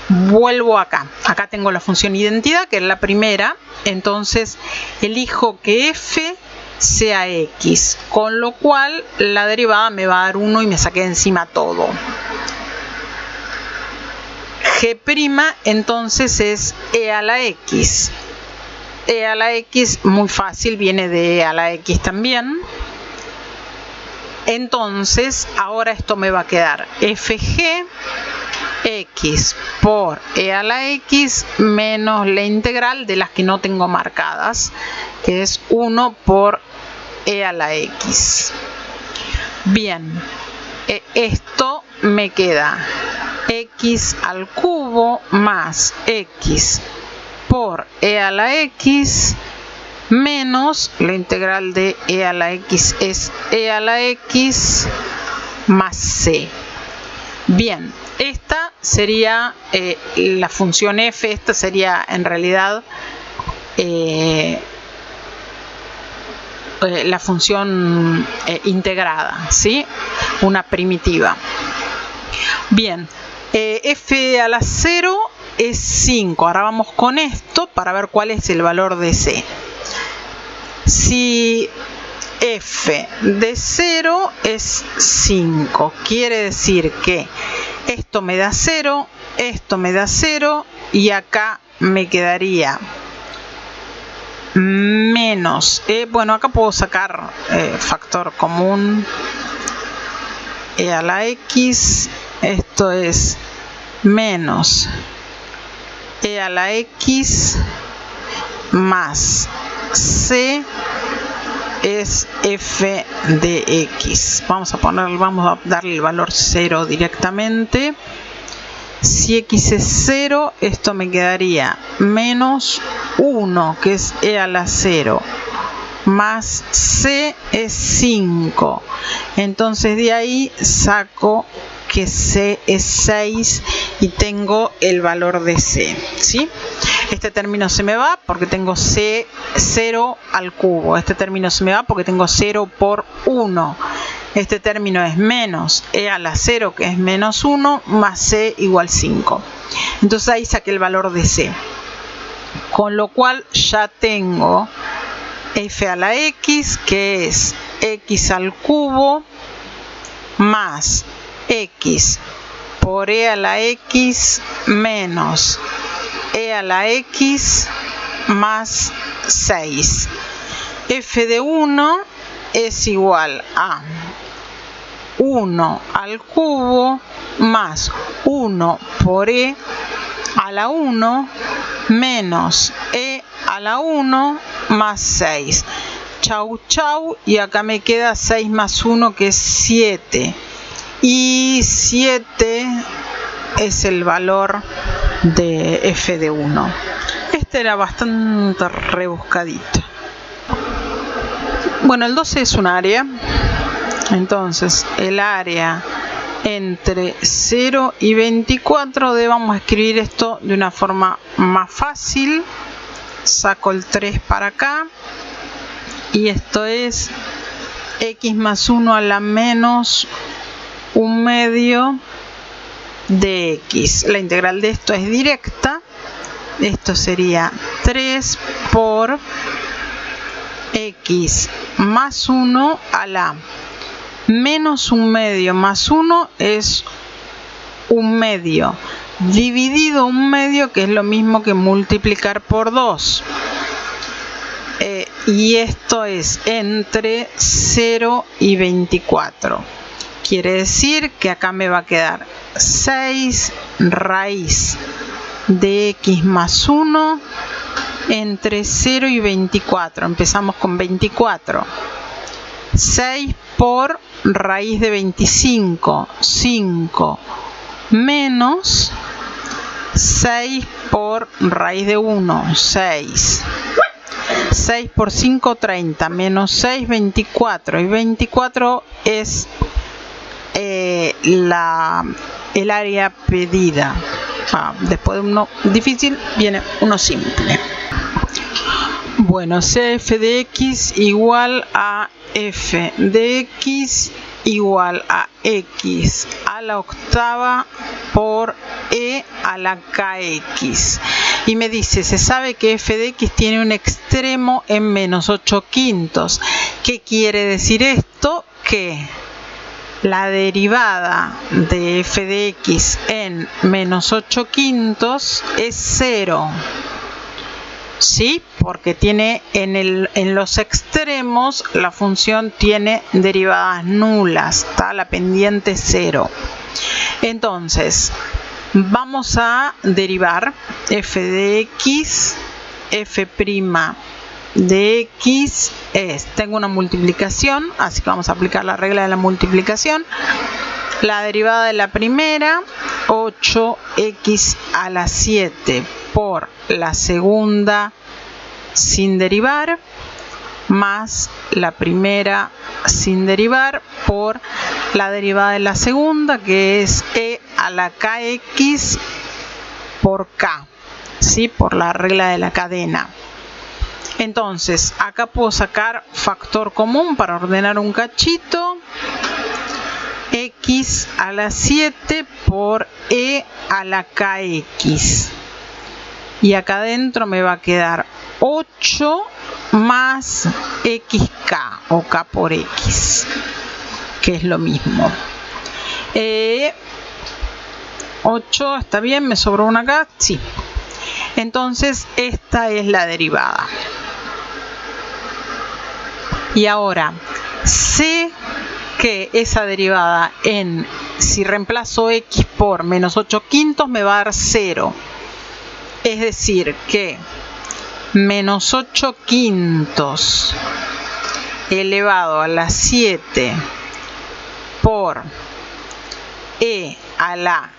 vuelvo acá. Acá tengo la función identidad, que es la primera. Entonces elijo que f sea x, con lo cual la derivada me va a dar 1 y me saqué encima todo. G' entonces es e a la x. E a la x, muy fácil, viene de e a la x también. Entonces ahora esto me va a quedar fg x por e a la x menos la integral de las que no tengo marcadas, que es 1 por e a la x. Bien, esto me queda x al cubo más x por e a la x menos la integral de e a la x es e a la x más c. Bien, esta sería la función f, esta sería en realidad la función integrada, ¿sí? Una primitiva. Bien, f a la 0 es 5. Ahora vamos con esto para ver cuál es el valor de c. Si f de 0 es 5, quiere decir que esto me da 0, esto me da 0 y acá me quedaría menos, bueno, acá puedo sacar factor común, e a la x, esto es menos e a la x más c es f de x. Vamos a darle el valor 0 directamente. Si x es 0, esto me quedaría menos 1, que es e a la 0, más c es 5. Entonces de ahí saco que c es 6 y tengo el valor de c, ¿sí? Este término se me va porque tengo c 0 al cubo. Este término se me va porque tengo 0 por 1. Este término es menos e a la 0, que es menos 1, más c igual 5. Entonces ahí saqué el valor de c. Con lo cual ya tengo f a la x, que es x al cubo más x por e a la x menos e a la x más 6. F de 1 es igual a 1 al cubo más 1 por e a la 1 menos e a la 1 más 6. Chau, chau, y acá me queda 6 más 1, que es 7. Y 7 es el valor de f de 1. Este era bastante rebuscadito. Bueno, el 12 es un área. Entonces, el área entre 0 y 24, vamos a escribir esto de una forma más fácil. Saco el 3 para acá. Y esto es x más 1 a la menos 1/2 de x. La integral de esto es directa. Esto sería 3 por x más 1 a la menos 1/2 más 1 es 1/2 dividido 1/2, que es lo mismo que multiplicar por 2. Y esto es entre 0 y 24. Quiere decir que acá me va a quedar 6 raíz de x más 1 entre 0 y 24. Empezamos con 24. 6 por raíz de 25, 5, menos 6 por raíz de 1, 6. 6 por 5, 30, menos 6, 24. Y 24 es el área pedida. Después de uno difícil viene uno simple. Bueno, CF de x igual a f de x igual a x a la octava por e a la kx. Y me dice, se sabe que f de x tiene un extremo en menos 8/5. ¿Qué quiere decir esto? Que la derivada de f de x en menos 8/5 es 0. ¿sí? Porque tiene en los extremos la función tiene derivadas nulas, está la pendiente 0. Entonces, vamos a derivar f de x, f' de x tengo una multiplicación, así que vamos a aplicar la regla de la multiplicación. La derivada de la primera, 8x a la 7 por la segunda sin derivar, más la primera sin derivar por la derivada de la segunda, que es e a la kx por k, ¿sí? Por la regla de la cadena. Entonces, acá puedo sacar factor común para ordenar un cachito. X a la 7 por e a la kx. Y acá adentro me va a quedar 8 más xk o k por x, que es lo mismo. 8 está bien, me sobró una acá, sí. Entonces esta es la derivada. Y ahora sé que esa derivada si reemplazo x por menos 8 quintos me va a dar 0. Es decir que menos 8 quintos elevado a la 7 por e a la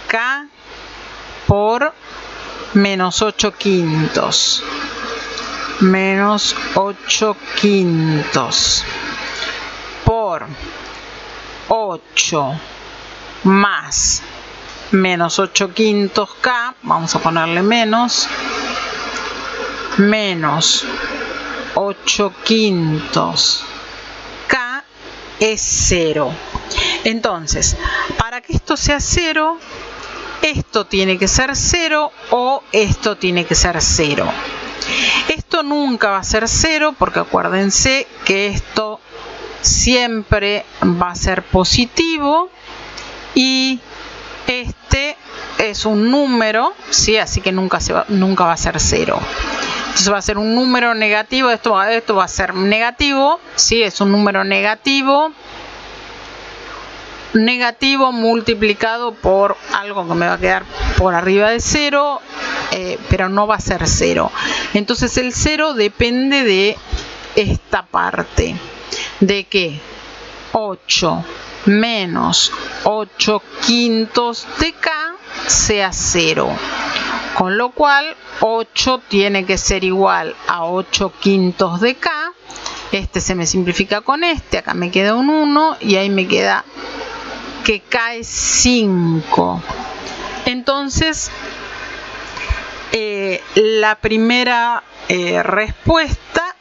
k por menos 8 quintos. Menos 8 quintos por 8 más menos 8 quintos k, vamos a ponerle menos 8 quintos k es 0. Entonces, para que esto sea 0, esto tiene que ser 0 o esto tiene que ser 0. Esto nunca va a ser 0 porque acuérdense que esto siempre va a ser positivo y este es un número, ¿sí? Así que nunca va a ser 0. Entonces va a ser un número negativo, esto va a ser negativo, ¿sí? Es un número negativo multiplicado por algo que me va a quedar por arriba de 0, pero no va a ser 0. Entonces el 0 depende de esta parte, de que 8 menos 8 quintos de k sea 0, con lo cual 8 tiene que ser igual a 8 quintos de k. Este se me simplifica con este, acá me queda un 1 y ahí me queda que k es 5. Entonces la primera respuesta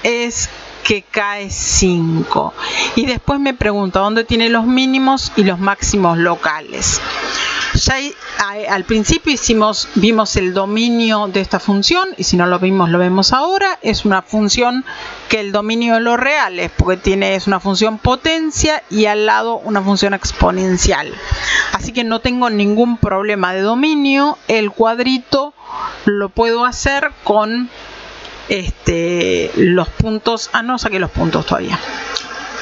es que k es 5. Y después me pregunta dónde tiene los mínimos y los máximos locales. Ya al principio vimos el dominio de esta función, y si no lo vimos, lo vemos ahora. Es una función que el dominio de los reales, porque es una función potencia y al lado una función exponencial. Así que no tengo ningún problema de dominio. El cuadrito lo puedo hacer con los puntos. No saqué los puntos todavía.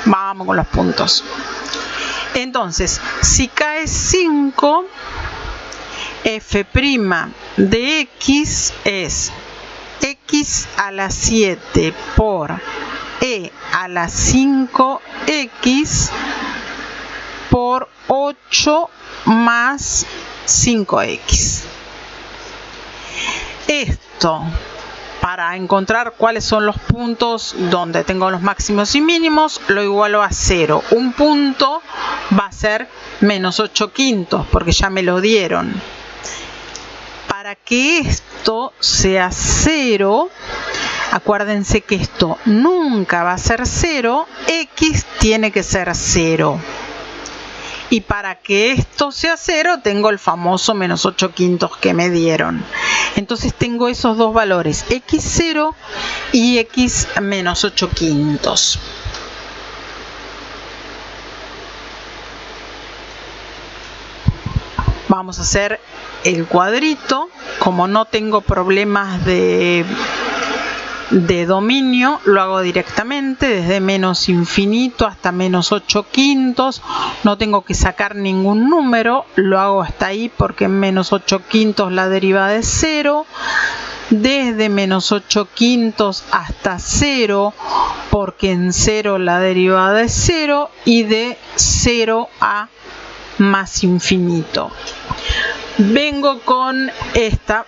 Vamos con los puntos. Entonces, si k es 5, f' de x es x a la 7 por e a la 5x por 8 más 5x. Esto, para encontrar cuáles son los puntos donde tengo los máximos y mínimos, lo igualo a 0. Un punto va a ser menos 8 quintos, porque ya me lo dieron. Para que esto sea 0, acuérdense que esto nunca va a ser 0, x tiene que ser 0. Y para que esto sea 0, tengo el famoso menos 8 quintos que me dieron. Entonces tengo esos dos valores, x0 y x menos 8 quintos. Vamos a hacer el cuadrito. Como no tengo problemas de dominio, lo hago directamente desde menos infinito hasta menos 8 quintos. No tengo que sacar ningún número, lo hago hasta ahí porque en menos 8 quintos la derivada es 0. Desde menos 8 quintos hasta 0 porque en 0 la derivada es 0, y de 0 a más infinito. Vengo con esta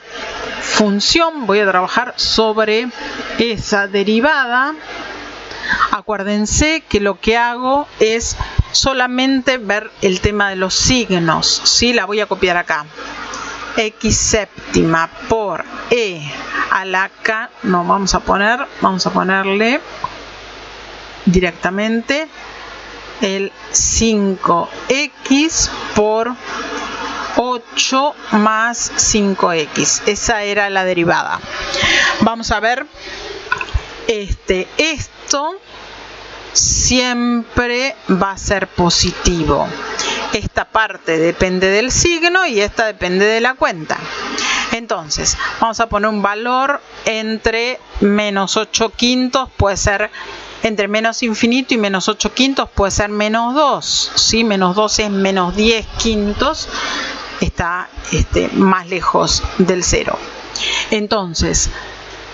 función, voy a trabajar sobre esa derivada. Acuérdense que lo que hago es solamente ver el tema de los signos, ¿sí? La voy a copiar acá. X séptima por e a la k, no, vamos a ponerle directamente el 5x por 8 más 5x. Esa era la derivada. Vamos a ver, esto siempre va a ser positivo. Esta parte depende del signo y esta depende de la cuenta. Entonces, vamos a poner un valor entre menos 8 quintos, puede ser entre menos infinito y menos 8 quintos, puede ser menos 2. ¿Sí? Menos 2 es menos 10 quintos, está más lejos del 0. Entonces,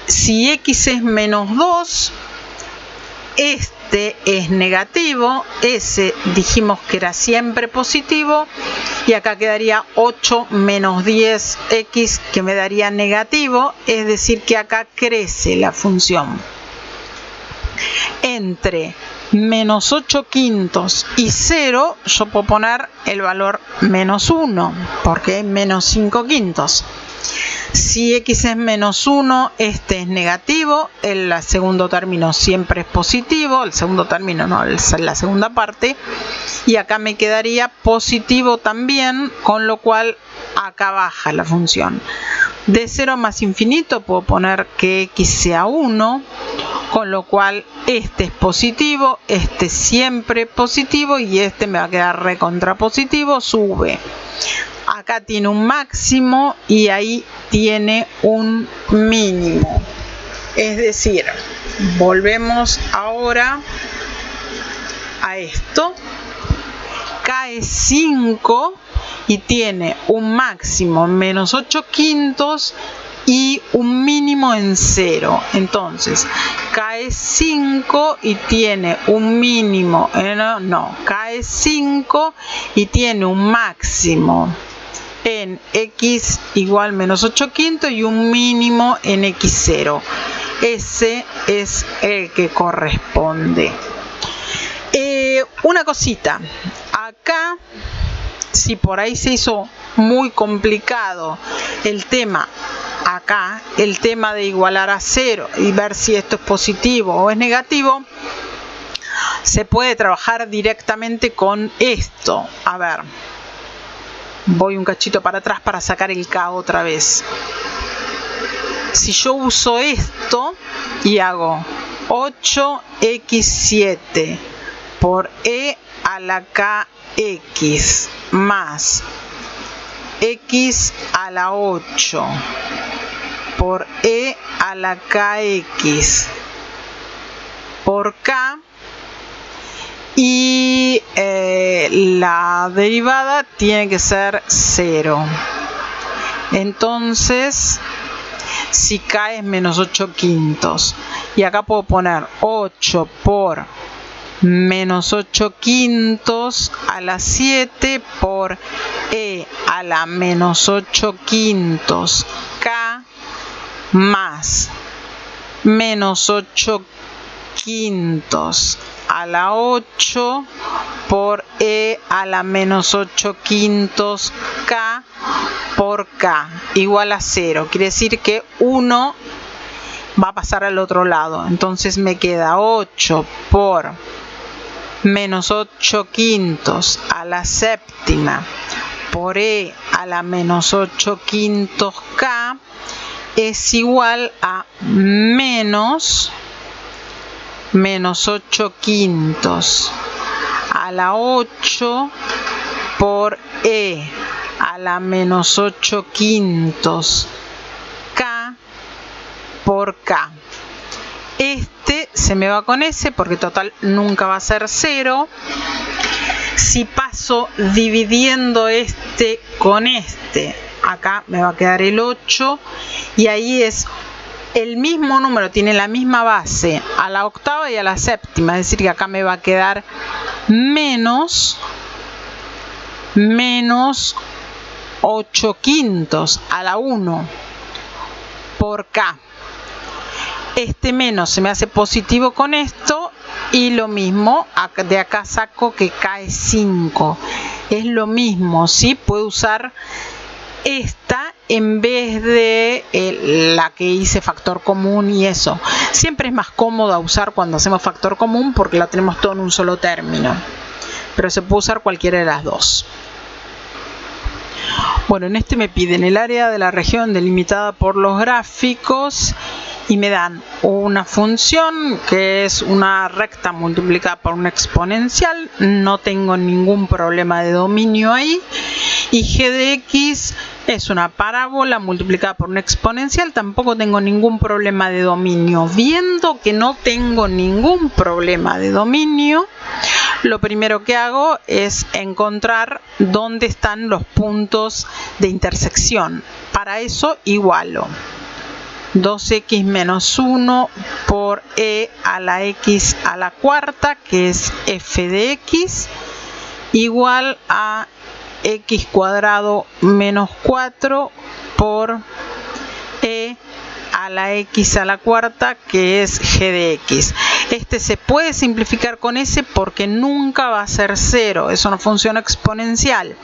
si x es menos 2, este es negativo, ese dijimos que era siempre positivo, y acá quedaría 8 menos 10x, que me daría negativo, es decir que acá crece la función. Entre menos 8 quintos y 0 yo puedo poner el valor menos 1, porque es menos 5 quintos. Si x es menos 1, este es negativo, el segundo término siempre es positivo, el segundo término no, la segunda parte, y acá me quedaría positivo también, con lo cual acá baja la función. De 0 más infinito puedo poner que x sea 1, con lo cual este es positivo, este siempre positivo, y este me va a quedar recontra positivo, sube. Acá tiene un máximo y ahí tiene un mínimo. Es decir, volvemos ahora a esto. K es 5 y tiene un máximo en menos 8 quintos y un mínimo en 0. Entonces, K es 5 y tiene un mínimo, K es 5 y tiene un máximo en x igual menos 8 quintos y un mínimo en x0. Ese es el que corresponde. Una cosita, acá, si por ahí se hizo muy complicado el tema, acá el tema de igualar a 0 y ver si esto es positivo o es negativo, se puede trabajar directamente con esto. A ver, voy un cachito para atrás para sacar el K otra vez. Si yo uso esto y hago 8x7 por e a la kx más x a la 8 por e a la kx por k, y la derivada tiene que ser 0. Entonces, si k es menos 8 quintos, y acá puedo poner 8 por menos 8 quintos a la 7 por e a la menos 8 quintos k más menos 8 quintos a la 8 por e a la menos 8 quintos k por k igual a 0. Quiere decir que 1 va a pasar al otro lado. Entonces me queda 8 por menos 8 quintos a la séptima por e a la menos 8 quintos k es igual a menos 8 quintos a la 8 por e a la menos 8 quintos K por K. Este se me va con ese porque total nunca va a ser 0. Si paso dividiendo este con este, acá me va a quedar el 8 y ahí es el mismo número, tiene la misma base a la octava y a la séptima, es decir que acá me va a quedar menos 8 quintos a la 1 por K. Este menos se me hace positivo con esto y lo mismo, de acá saco que K es 5. Es lo mismo, ¿sí? Puedo usar esta en vez de la que hice factor común y eso. Siempre es más cómodo usar cuando hacemos factor común porque la tenemos todo en un solo término. Pero se puede usar cualquiera de las dos. Bueno, en este me piden el área de la región delimitada por los gráficos y me dan una función que es una recta multiplicada por una exponencial. No tengo ningún problema de dominio ahí. Y g de x es una parábola multiplicada por una exponencial. Tampoco tengo ningún problema de dominio. Viendo que no tengo ningún problema de dominio, lo primero que hago es encontrar dónde están los puntos de intersección. Para eso igualo 2x menos 1 por e a la x a la cuarta, que es f de x, igual a x cuadrado menos 4 por e a la x a la cuarta, que es g de x. Este se puede simplificar con ese porque nunca va a ser 0, es una función exponencial.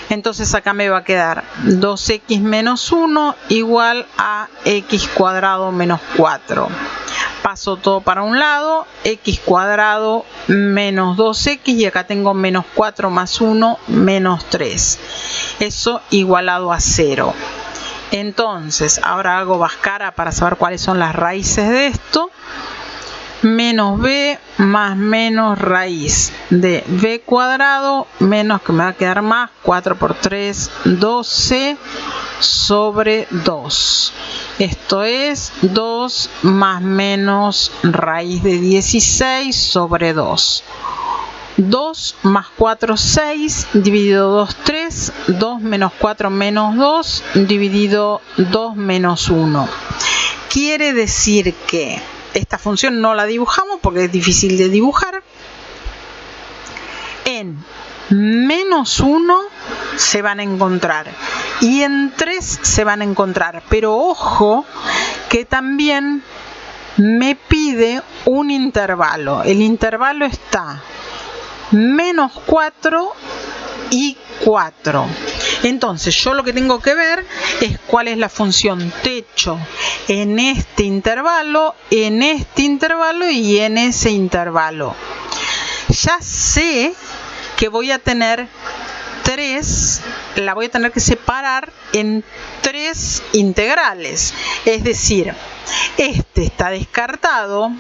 Entonces acá me va a quedar 2x menos 1 igual a x cuadrado menos 4. Paso todo para un lado, x cuadrado menos 2x y acá tengo menos 4 más 1 menos 3. Eso igualado a 0. Entonces ahora hago Bhaskara para saber cuáles son las raíces de esto. Menos b más menos raíz de b cuadrado menos, que me va a quedar más, 4 por 3, 12 sobre 2. Esto es 2 más menos raíz de 16 sobre 2. 2 más 4, 6, dividido 2, 3, 2 menos 4 menos 2, dividido 2 menos 1. Quiere decir que esta función no la dibujamos porque es difícil de dibujar. En menos 1 se van a encontrar y en 3 se van a encontrar. Pero ojo que también me pide un intervalo. El intervalo está menos 4 y 4. Entonces yo lo que tengo que ver es cuál es la función techo en este intervalo y en ese intervalo. Ya sé que voy a tener 3, la voy a tener que separar en 3 integrales. Es decir, este está descartado.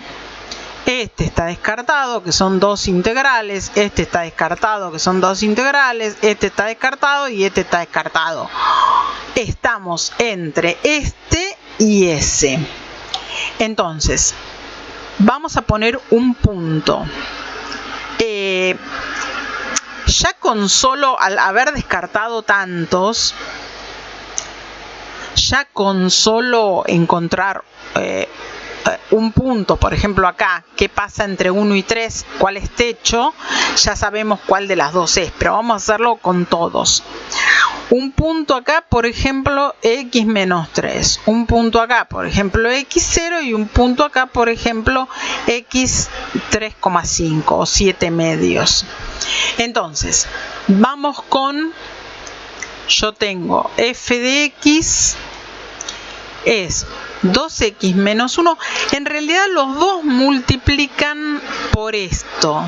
Este está descartado, que son 2 integrales. Este está descartado, que son 2 integrales. Este está descartado y este está descartado. Estamos entre este y ese. Entonces, vamos a poner un punto. Ya con solo, al haber descartado tantos, ya con solo encontrar un punto, por ejemplo acá, qué pasa entre 1 y 3, cuál es techo, ya sabemos cuál de las dos es, pero vamos a hacerlo con todos. Un punto acá, por ejemplo, x menos 3. Un punto acá, por ejemplo, x0 y un punto acá, por ejemplo, x 3,5 o 7 medios. Entonces, vamos con, yo tengo f de x es 2x menos 1. En realidad los dos multiplican por esto.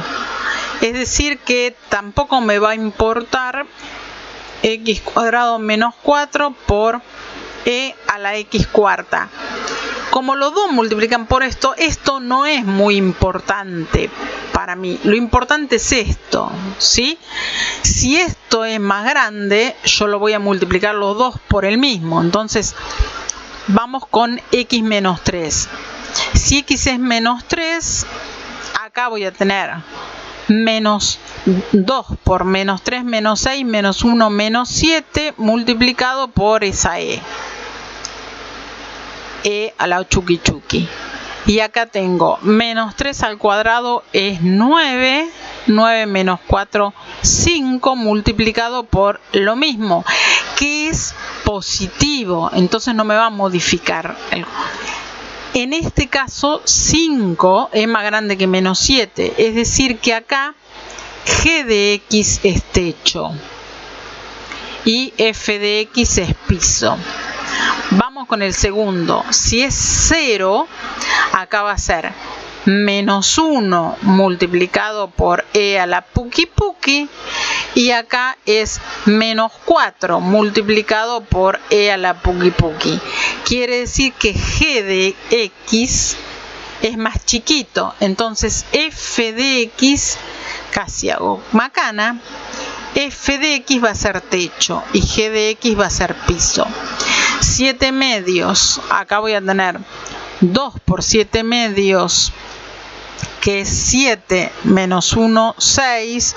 Es decir que tampoco me va a importar x cuadrado menos 4 por e a la x cuarta. Como los dos multiplican por esto, esto no es muy importante para mí. Lo importante es esto, ¿sí? Si esto esto es más grande, yo lo voy a multiplicar los dos por el mismo. Entonces vamos con x menos 3. Si x es menos 3, acá voy a tener menos 2 por menos 3 menos 6 menos 1 menos 7 multiplicado por esa e a la chuki chuki. Y acá tengo menos 3 al cuadrado es 9, 9 menos 4, 5 multiplicado por lo mismo, que es positivo, entonces no me va a modificar. En este caso 5 es más grande que menos 7, es decir que acá g de x es techo y f de x es piso. Vamos con el segundo. Si es 0, acá va a ser menos 1 multiplicado por e a la puki puki, y acá es menos 4 multiplicado por e a la puki puki. Quiere decir que g de x es más chiquito, entonces f de x, casi hago macana, f de x va a ser techo y g de x va a ser piso. 7 medios, acá voy a tener 2 por 7 medios, que es 7 menos 1, 6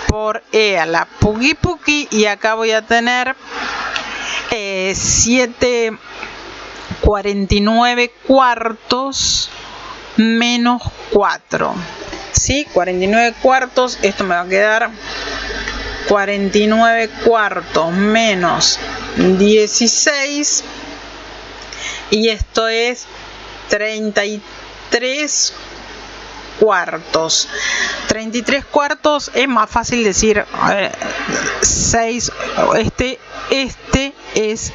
por e a la puki puki, y acá voy a tener 7 49 cuartos menos 4. ¿Sí? 49 cuartos, esto me va a quedar 49 cuartos menos 16, y esto es 33 cuartos. 33 cuartos es más fácil decir 6, este es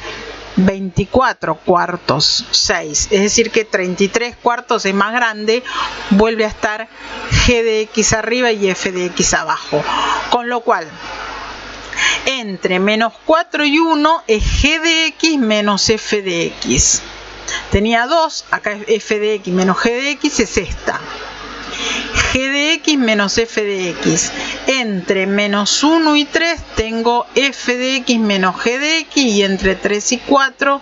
24 cuartos, 6, es decir que 33 cuartos es más grande, vuelve a estar g de x arriba y f de x abajo, con lo cual entre menos 4 y 1 es g de x menos f de x. Tenía 2, acá es f de x menos g de x, es esta. G de x menos f de x. Entre menos 1 y 3 tengo f de x menos g de x, y entre 3 y 4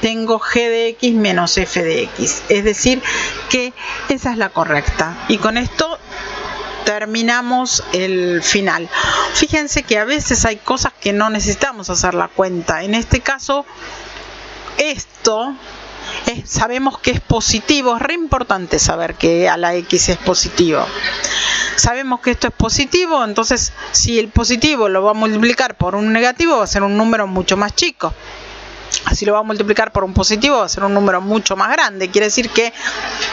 tengo g de x menos f de x. Es decir que esa es la correcta. Y con esto terminamos el final. Fíjense que a veces hay cosas que no necesitamos hacer la cuenta. En este caso, esto sabemos que es positivo. Es re importante saber que a la x es positivo. Sabemos que esto es positivo, entonces si el positivo lo va a multiplicar por un negativo, va a ser un número mucho más chico. Si lo va a multiplicar por un positivo, va a ser un número mucho más grande. Quiere decir que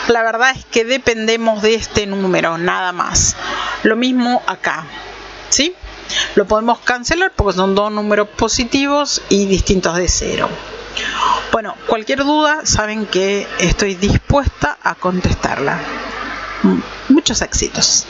la verdad es que dependemos de este número, nada más. Lo mismo acá, ¿sí? Lo podemos cancelar porque son dos números positivos y distintos de 0. Bueno, cualquier duda, saben que estoy dispuesta a contestarla. Muchos éxitos.